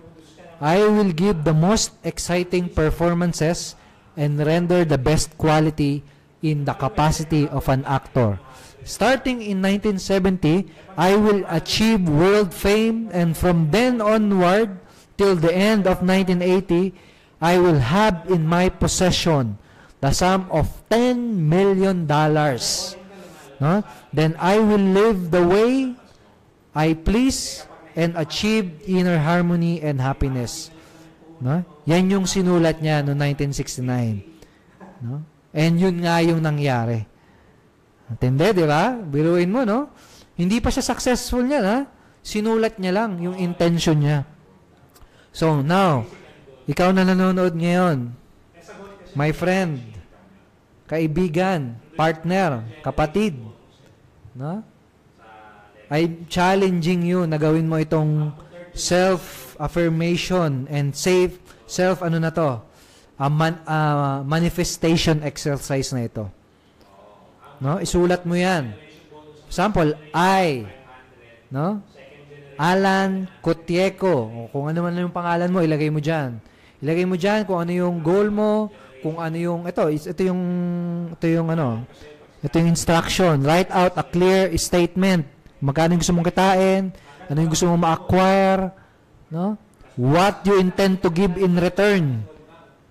I will give the most exciting performances and render the best quality in the capacity of an actor. Starting in 1970, I will achieve world fame, and from then onward till the end of 1980, I will have in my possession the sum of $10 million. No? Then I will live the way I please and achieve inner harmony and happiness. No? Yan yung sinulat niya noong 1969. No? And yun nga yung nangyari. Atindi, di ba? Biruin mo, no? Hindi pa siya successful niya, ha? Sinulat niya lang yung intention niya. So, now, ikaw na nanonood ngayon, my friend, kaibigan, partner, kapatid, No? I'm challenging you na gawin mo itong self-affirmation and ano na to? Manifestation exercise na ito. No? Isulat mo yan. Example, no? Alan Cotieco. O kung ano man yung pangalan mo, ilagay mo dyan. Ilagay mo dyan kung ano yung goal mo, kung ano yung, ito yung instruction. Write out a clear statement. Magkano yung gusto mong kitain, ano yung gusto mong ma-acquire, no? What you intend to give in return.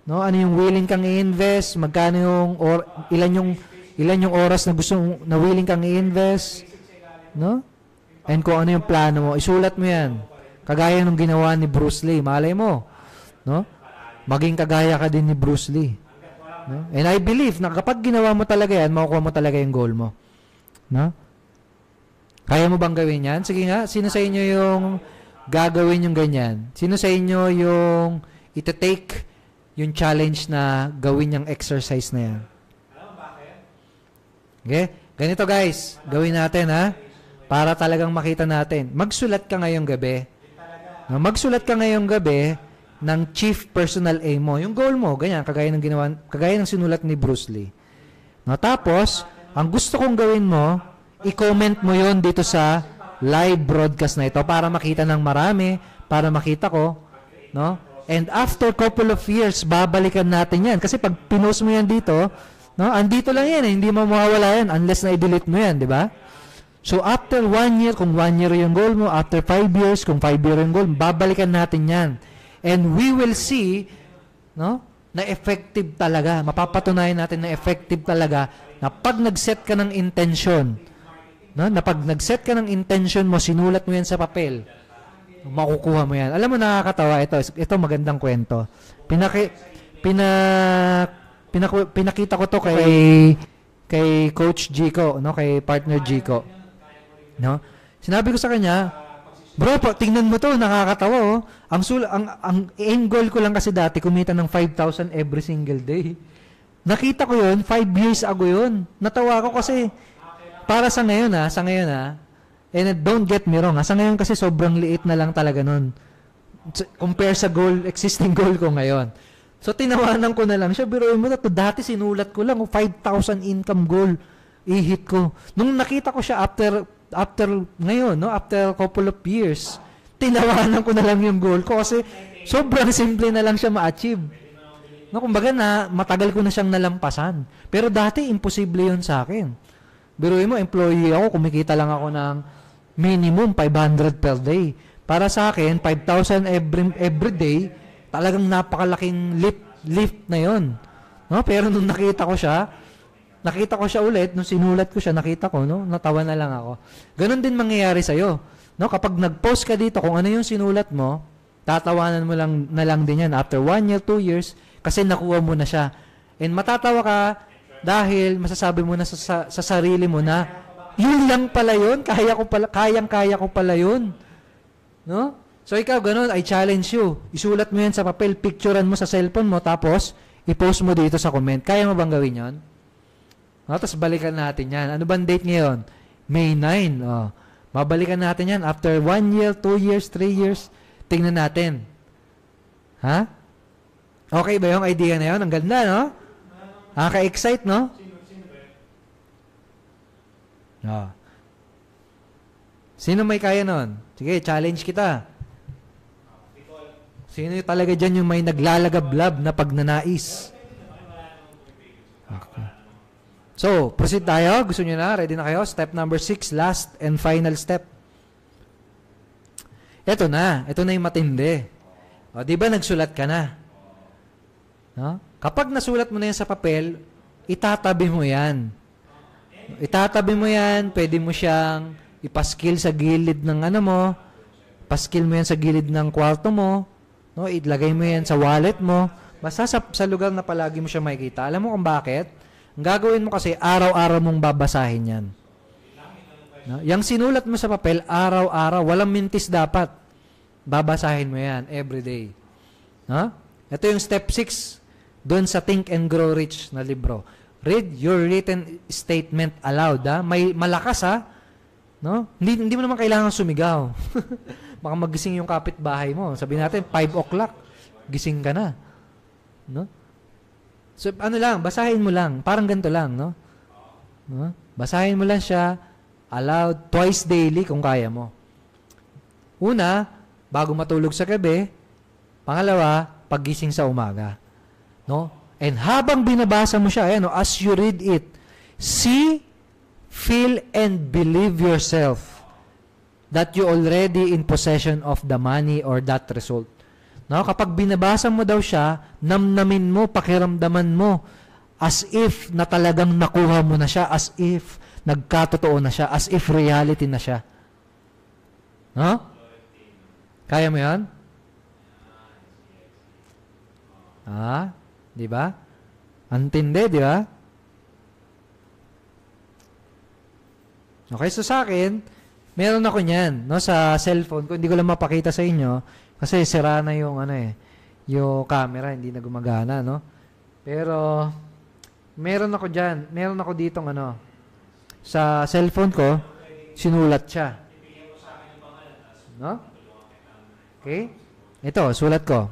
No? Ano yung willing kang i-invest, magkano yung ilan yung oras na na willing kang i-invest, no? And kung ano yung plano mo, isulat mo 'yan. Kagaya ng ginawa ni Bruce Lee, malay mo, no? Maging kagaya ka din ni Bruce Lee. No? And I believe na kapag ginawa mo talaga 'yan, makukuha mo talaga yung goal mo. No? Kaya mo bang gawin 'yan? Sige nga, sino sa inyo yung gagawin yung ganyan? Sino sa inyo yung ita-take yung challenge na gawin yung exercise na 'yan? Okay? Ganito guys, gawin natin ha. Para talagang makita natin. Magsulat ka ngayong gabi. No, magsulat ka ngayong gabi ng chief personal aim mo. Yung goal mo, ganyan, kagaya ng sinulat ni Bruce Lee. No, tapos, ang gusto kong gawin mo, i-comment mo yon dito sa live broadcast na ito para makita ng marami, para makita ko, no? And after couple of years, babalikan natin yan. Kasi pag pinost mo yan dito, no, andito lang yan, hindi mo mawawala yan unless na i-delete mo yan, di ba? So, after 1 year, kung 1 year yung goal mo, after 5 years, kung 5 year yung goal, babalikan natin yan. And we will see, no, na effective talaga. Mapapatunayan natin na effective talaga na pag nag-set ka ng intention, no, na pag nag-set ka ng intention mo, sinulat mo yan sa papel, makukuha mo yan. Alam mo, nakakatawa, ito magandang kwento. Pinakita ko to kay Coach Jico, no, kay partner Jico. No? Sinabi ko sa kanya, bro, tingnan mo to, nakakatawa oh. Ang end goal ko lang kasi dati kumita ng 5,000 every single day. Nakita ko 'yun, 5 years ago 'yun. Natawa ako kasi para sa ngayon and don't get me wrong, sa ngayon kasi sobrang liit na lang talaga nun. Compare sa existing goal ko ngayon. So tinawanan ko na lang siya, biruin mo to, dati sinulat ko lang 5,000 income goal. I-hit ko. Nung nakita ko siya after ngayon, no, after couple of years, tinawanan ko na lang yung goal ko kasi sobrang simple na lang siya ma-achieve. No, kumbaga matagal ko na siyang nalampasan. Pero dati imposible 'yun sa akin. Biruin mo, employee ako, kumikita lang ako ng minimum 500 per day. Para sa akin, 5,000 every day, talagang napakalaking lift na 'yon. No, pero nung nakita ko siya ulit, nung sinulat ko siya, nakita ko, no, natawa na lang ako. Ganon din mangyayari sa'yo. No, kapag nag-post ka dito, kung ano yung sinulat mo, tatawanan mo na lang din yan after 1 year, 2 years, kasi nakuha mo na siya. And matatawa ka dahil masasabi mo na sa sarili mo na, yun lang pala yun, kayang-kaya ko pala yun. No? So ikaw, ganon, I challenge you. Isulat mo yan sa papel, picturean mo sa cellphone mo, tapos i-post mo dito sa comment. Kaya mo bang gawin yun? No, tapos balikan natin yan. Ano bang date ngayon? May 9. Oh. Babalikan natin yan after 1 year, 2 years, 3 years. Tingnan natin. Ha? Okay ba yung idea na yun? Ang ganda, no? Ka-excite, no? Oh. Sino may kaya nun? Sige, challenge kita. Sino talaga dyan yung may naglalagablab na pagnanais? Okay. So, proceed tayo. Gusto nyo na? Ready na kayo? Step number 6, last and final step. Ito na yung matindi. O, di ba nagsulat ka na? No? Kapag nasulat mo na yan sa papel, itatabi mo yan. Pwede mo siyang ipaskil sa gilid ng paskil mo yan sa gilid ng kwarto mo, no? Ilagay mo yan sa wallet mo, basta sa lugar na palagi mo siya makikita. Alam mo kung bakit? Ang gagawin mo kasi, araw-araw mong babasahin yan. No? Yang sinulat mo sa papel, araw-araw, walang mintis dapat. Babasahin mo yan, everyday. No? Ito yung step 6, doon sa Think and Grow Rich na libro. Read your written statement aloud. Ha? May malakas, ha? No? Hindi mo naman kailangan sumigaw. Baka magising yung kapitbahay mo. Sabihin natin, 5 o'clock, gising ka na. No? So, ano lang, basahin mo lang. Parang ganito lang, no? No? Basahin mo lang siya, aloud, twice daily kung kaya mo. Una, bago matulog sa gabi. Pangalawa, paggising sa umaga. No? And habang binabasa mo siya, ayan, no, as you read it, see, feel, and believe yourself that you already in possession of the money or that result. No? Kapag binabasa mo daw siya, namnamin mo, pakiramdaman mo, as if na talagang nakuha mo na siya, as if nagkatotoo na siya, as if reality na siya. No? Kaya mo yan? Di ba? Antindi, di ba? Okay, so sa akin, meron ako niyan, no, sa cellphone ko. Hindi ko lang mapakita sa inyo kasi sira na yung yung camera, hindi na gumagana, no? Pero meron ako diyan, meron ako ditong sa cellphone ko, sinulat siya. No? Okay? Ito, sulat ko.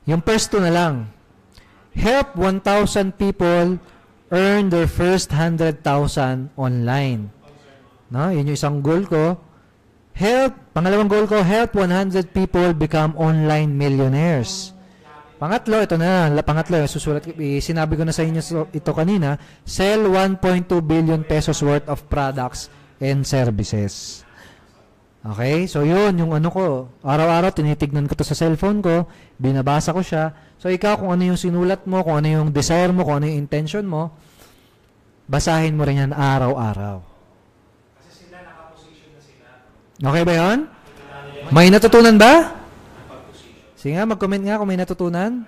Yung first two na lang. Help 1,000 people earn their first 100,000 online. No? Yun yung isang goal ko. Pangalawang goal ko, help 100 people become online millionaires. Pangatlo, ito na. Pangatlo, sinabi ko na sa inyo ito kanina, sell 1.2 billion pesos worth of products and services. Okay? So, yun, yung ko. Araw-araw, tinitignan ko to sa cellphone ko, binabasa ko siya. So, ikaw, kung ano yung sinulat mo, kung ano yung desire mo, kung ano yung intention mo, basahin mo rin yan araw-araw. Kasi sila nakaposition na sila. Okay ba yun? May natutunan ba? Sige nga, mag-comment nga kung may natutunan.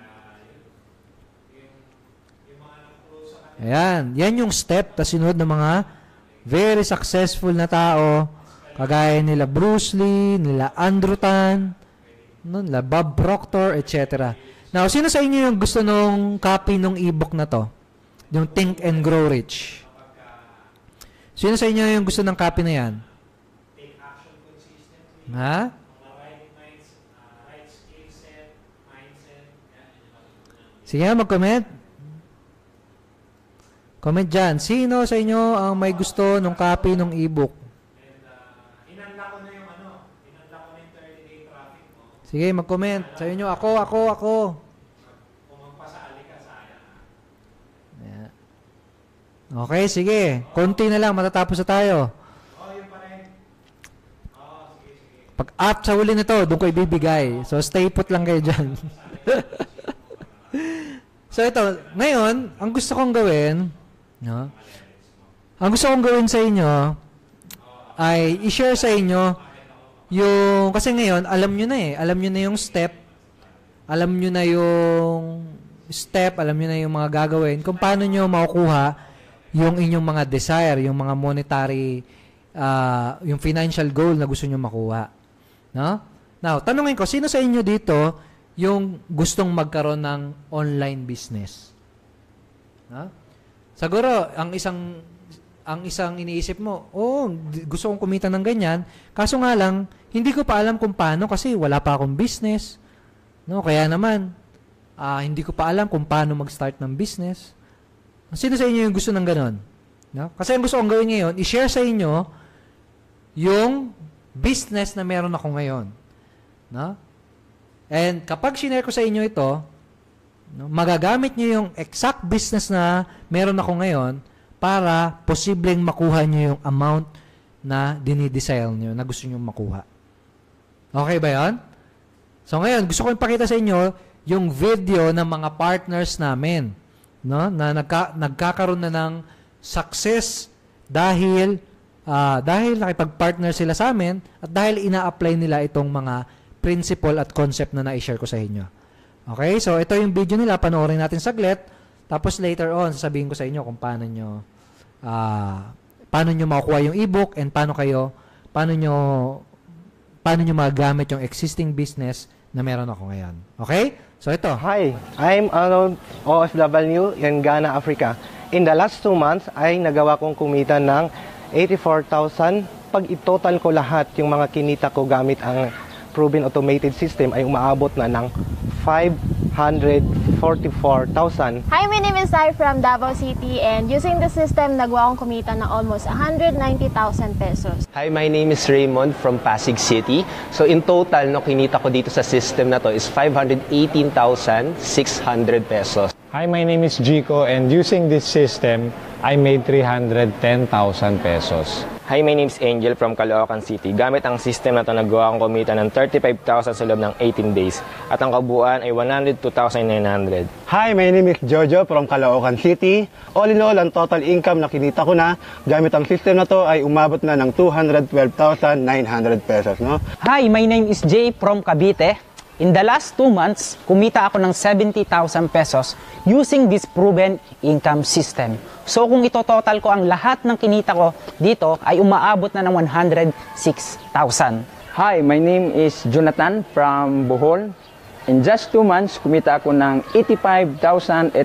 Ayan. Yan yung step na sinunod ng mga very successful na tao. Kagaya nila Bruce Lee, nila Andrew Tan, nila Bob Proctor, etc. Now, sino sa inyo yung gusto nung copy nung ebook na to? Yung Think and Grow Rich. Sino sa inyo yung gusto ng copy na yan? Take action consistently. Ha? Right skill set, mindset. Sige, mag-comment. Comment dyan. Sino sa inyo ang may gusto nung copy nung ebook? Inunlock ko na yung inunlock ko na yung 30-day traffic mo. Sige, mag-comment. Sa inyo, ako. Kung magpasali ka, sayang. Yeah. Okay, sige. Konti na lang, matatapos na tayo. Yun pa rin. Sige. Pag-up sa huli nito, doon ko ibibigay. So, stay put lang kayo dyan. So, ito. Ngayon, ang gusto kong gawin, no? Ang gusto kong gawin sa inyo, ay i-share sa inyo yung, kasi ngayon, alam nyo na alam nyo na yung step, alam nyo na yung mga gagawin, kung paano nyo makukuha yung inyong mga desire, yung mga monetary, yung financial goal na gusto nyo makuha. No? Now, tanungin ko, sino sa inyo dito yung gustong magkaroon ng online business? No? Siguro, ang isang iniisip mo, gusto kong kumita ng ganyan, kaso nga lang, hindi ko pa alam kung paano kasi wala pa akong business. No? Kaya naman, hindi ko pa alam kung paano mag-start ng business. Sino sa inyo yung gusto ng ganon? No? Kasi ang gusto kong gawin ngayon, i-share sa inyo yung business na meron ako ngayon. No? And kapag sinare ko sa inyo ito, no, magagamit nyo yung exact business na meron ako ngayon para posibleng makuha nyo yung amount na dinidesire nyo, na gusto nyo makuha. Okay ba yan? So ngayon, gusto ko ipakita sa inyo yung video ng mga partners namin, no, na nagkakaroon na ng success dahil nakipag-partner sila sa amin at dahil ina-apply nila itong mga principle at concept na na-share ko sa inyo. Okay? So ito yung video nila, panoorin natin saglit. Tapos later on, sasabihin ko sa inyo kung paano nyo makukuha yung ebook and paano nyo magagamit yung existing business na meron ako ngayon. Okay? So ito. Hi, I'm Arnold, OFW in Ghana, Africa. In the last 2 months, ay nagawa kong kumita ng 84,000 pag i-total ko lahat yung mga kinita ko gamit ang proven automated system ay umaabot na ng 544,000. Hi, my name is Sai from Davao City and using the system, nagawa akong kumita ng almost 190,000 pesos. Hi, my name is Raymond from Pasig City. So in total, no, kinita ko dito sa system na to is 518,600 pesos. Hi, my name is Jico and using this system, I made 310,000 pesos. Hi, my name is Angel from Caloocan City. Gamit ang system na ito, nagawa akong kumita ng 35,000 sa loob ng 18 days. At ang kabuuan ay 102,900. Hi, my name is Jojo from Caloocan City. All in all, ang total income na kinita ko na gamit ang system na to ay umabot na ng 212,900 pesos. No? Hi, my name is Jay from Cavite. In the last 2 months, kumita ako ng 70,000 pesos using this proven income system. So kung ito-total ko ang lahat ng kinita ko dito ay umaabot na ng 106,000. Hi, my name is Jonathan from Bohol. In just 2 months, kumita ako ng 85,800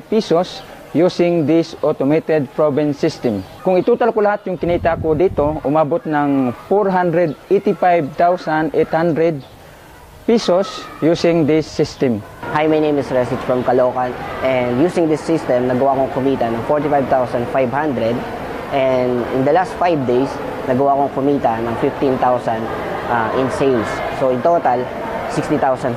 pesos using this automated proven system. Kung itotal ko lahat yung kinita ko dito, umabot ng 485,800 pesos using this system. Hi, my name is Resit from Caloocan and using this system, nagawa kong kumita ng 45,500 and in the last 5 days, nagawa kong kumita ng 15,000 in sales. So in total, 60,500.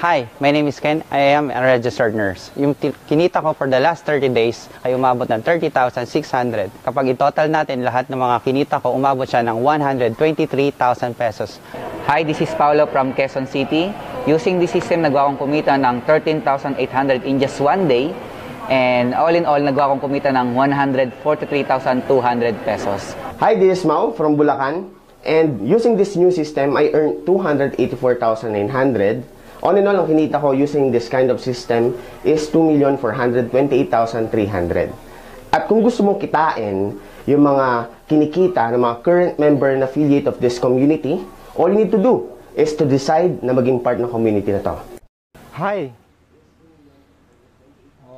Hi, my name is Ken. I am a registered nurse. Yung kinita ko for the last 30 days ay umabot ng 30,600. Kapag i-total natin lahat ng mga kinita ko, umabot siya ng 123,000 pesos. Hi, this is Paolo from Quezon City. Using this system, nagawa kong kumita ng 13,800 in just 1 day. And all in all, nagawa kong kumita ng 143,200 pesos. Hi, this is Mau from Bulacan. And using this new system, I earned 284,900. All in all, ang kinita ko using this kind of system is 2,428,300. At kung gusto mong kitain yung mga kinikita ng mga current member and affiliate of this community, all you need to do is to decide na maging part ng community na to. Hi!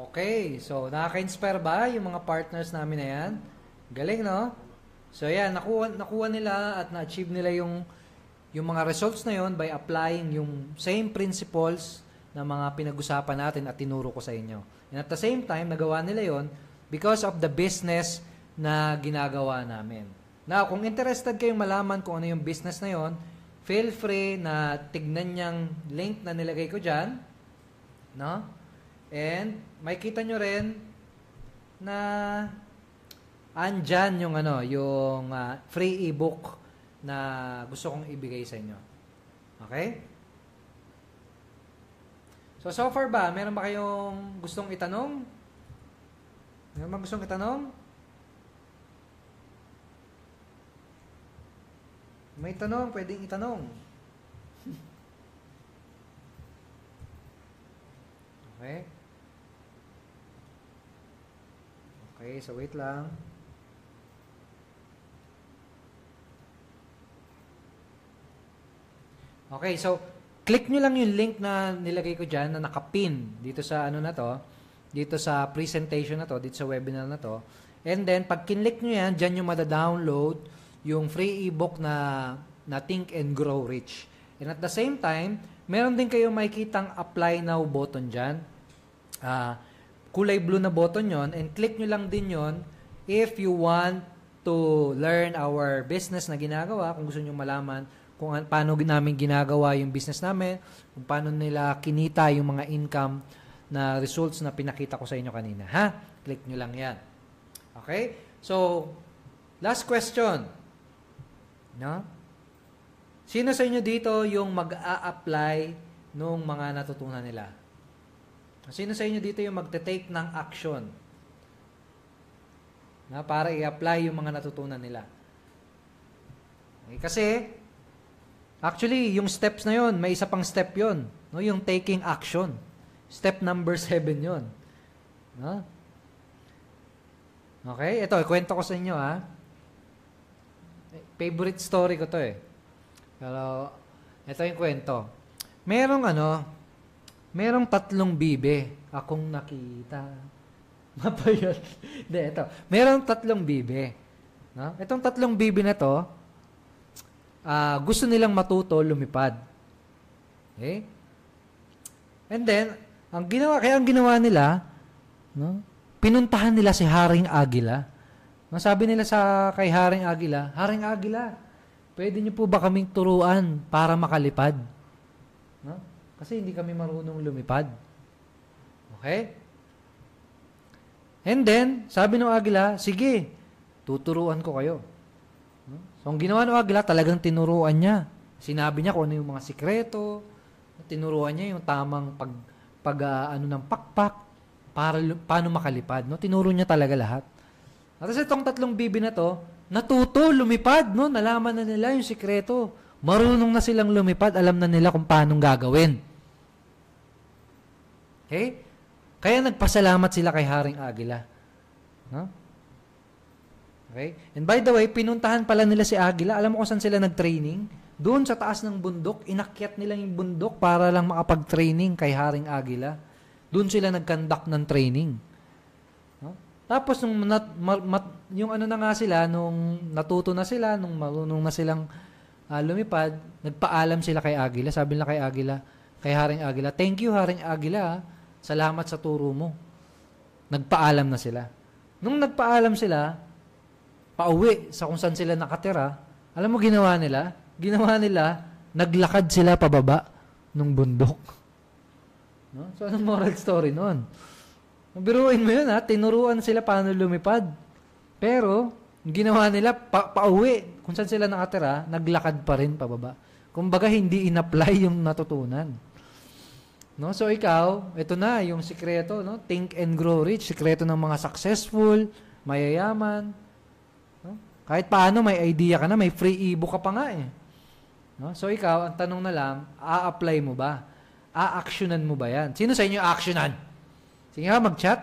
Okay, so nakaka-inspire ba yung mga partners namin na yan? Galing, no? So yan, nakuha nila at na-achieve nila yung mga results na yon by applying yung same principles na mga pinag-usapan natin at tinuro ko sa inyo. And at the same time, nagawa nila yon because of the business na ginagawa namin. Now, kung interested kayong malaman kung ano yung business na yon, feel free na tignan niyang link na nilagay ko dyan. No? And makita nyo rin na andyan yung, yung free ebook na gusto kong ibigay sa inyo. Okay? So far ba, meron ba kayong gustong itanong? Meron ba gustong itanong? May tanong, pwedeng itanong. Okay? Okay, so wait lang. Okay, so click nyo lang yung link na nilagay ko dyan na nakapin dito sa na to, dito sa presentation na to, dito sa webinar na to. And then, pag kinlik nyo yan, dyan yung mada-download yung free ebook na Think and Grow Rich. And at the same time, meron din kayong makikitang apply now button dyan. Kulay blue na button yon, and click nyo lang din yon if you want to learn our business na ginagawa, kung gusto nyo malaman kung paano namin ginagawa yung business namin, kung paano nila kinita yung mga income na results na pinakita ko sa inyo kanina. Ha? Click nyo lang yan. Okay? So, last question. No? Sino sa inyo dito yung mag-a-apply nung mga natutunan nila? Sino sa inyo dito yung magte-take ng action na para i-apply yung mga natutunan nila? Okay, kasi actually, yung steps na yon, may isa pang step yon, no? Yung taking action. Step number 7 yon. No? Okay, ito, ikwento ko sa inyo, ha. Favorite story ko to eh. Pero, ito yung kwento. Merong 3 bibe akong nakita. Mapayat. Hindi, ito. Merong 3 bibe. No? Itong tatlong bibi na to, gusto nilang matuto lumipad. Okay? And then, ang ginawa nila, no? Pinuntahan nila si Haring Agila. No, sabi nila kay Haring Agila, Haring Agila, pwede niyo po ba kaming turuan para makalipad? No? Kasi hindi kami marunong lumipad. Okay? And then, sabi ng Agila, sige, tuturuan ko kayo. No? So, ang ginawa ng Agila, talagang tinuruan niya. Sinabi niya kung ano yung mga sikreto, tinuruan niya yung tamang ano ng pakpak, paano makalipad. No? Tinuro niya talaga lahat. At itong tatlong bibi na to, natuto, lumipad, no? Nalaman na nila yung sikreto. Marunong na silang lumipad, alam na nila kung paano gagawin. Okay? Kaya nagpasalamat sila kay Haring Agila. No? Okay? And by the way, pinuntahan pala nila si Agila. Alam mo kung saan sila nag-training? Doon sa taas ng bundok, inakyat nila yung bundok para lang makapag-training kay Haring Agila. Doon sila nag-conduct ng training. No? Tapos, yung ano na nga sila, nung natuto na sila, nung marunong na silang lumipad, nagpaalam sila kay Agila. Sabi nila kay Agila, kay Haring Agila, thank you Haring Agila, salamat sa turo mo. Nagpaalam na sila. Nung nagpaalam sila, pauwi sa kung saan sila nakatira, alam mo ginawa nila? Ginawa nila, naglakad sila pababa ng bundok. No? So, anong moral story nun? Biruin mo yun, ha? Tinuruan sila paano lumipad. Pero, ginawa nila, pauwi, kung saan sila nakatira, naglakad pa rin pababa. Kumbaga, hindi in-apply yung natutunan. No? So, ikaw, ito na, yung sikreto, no? Think and grow rich, sikreto ng mga successful, mayayaman. No? Kahit paano, may idea ka na, may free ebook ka pa nga eh. No? So, ikaw, ang tanong na lang, a-apply mo ba? A-actionan mo ba yan? Sino sa inyo a-actionan? Sige nga, mag-chat.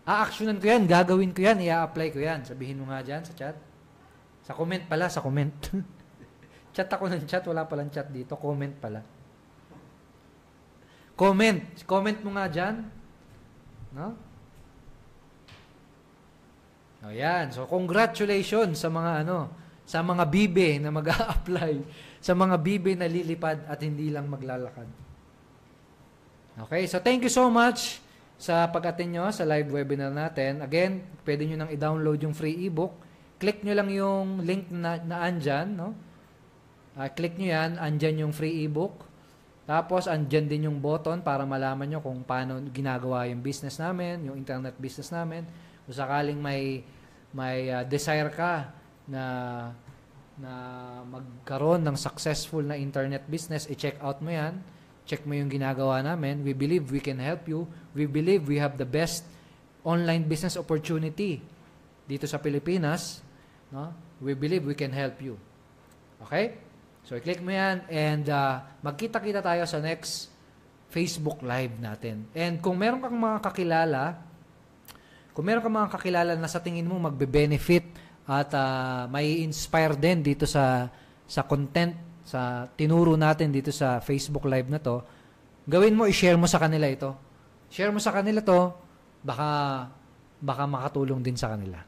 A-actionan ko yan, gagawin ko yan, i-apply ko yan. Sabihin mo nga dyan sa chat. Sa comment pala, sa comment. Chat ako ng chat, wala palang chat dito. Comment pala. Comment mo nga dyan. No? O yan. So, congratulations sa mga sa mga bibe na mag-a-apply, sa mga bibe na lilipad at hindi lang maglalakad. Okay, so thank you so much sa pag-attend nyo sa live webinar natin. Again, pwede nyo nang i-download yung free ebook. Click nyo lang yung link na andyan, no? Click nyo yan, andyan yung free ebook. Tapos, andyan din yung button para malaman nyo kung paano ginagawa yung business namin, yung internet business namin. Kung sakaling may desire ka na magkaroon ng successful na internet business, i-check out mo yan. Check mo yung ginagawa namin. We believe we can help you. We believe we have the best online business opportunity dito sa Pilipinas. No? We believe we can help you. Okay? So, i-click mo yan and magkita-kita tayo sa next Facebook Live natin. And kung meron kang mga kakilala na sa tingin mo magbe-benefit at may inspire din dito sa content, sa tinuro natin dito sa Facebook Live na to, gawin mo, i-share mo sa kanila ito. Share mo sa kanila to, baka makatulong din sa kanila.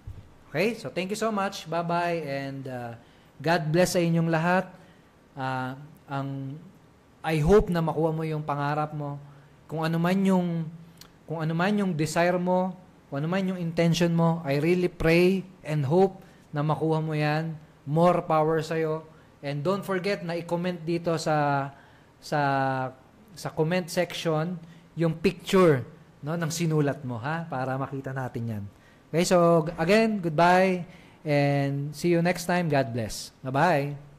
Okay? So, thank you so much. Bye-bye and God bless sa inyong lahat. I hope na makuha mo yung pangarap mo. Kung ano man yung desire mo, kung ano man yung intention mo, I really pray and hope na makuha mo yan. More power sa'yo. And don't forget na i-comment dito sa comment section yung picture, no, ng sinulat mo, ha, para makita natin yan. Okay, so again, goodbye and see you next time. God bless. Bye-bye.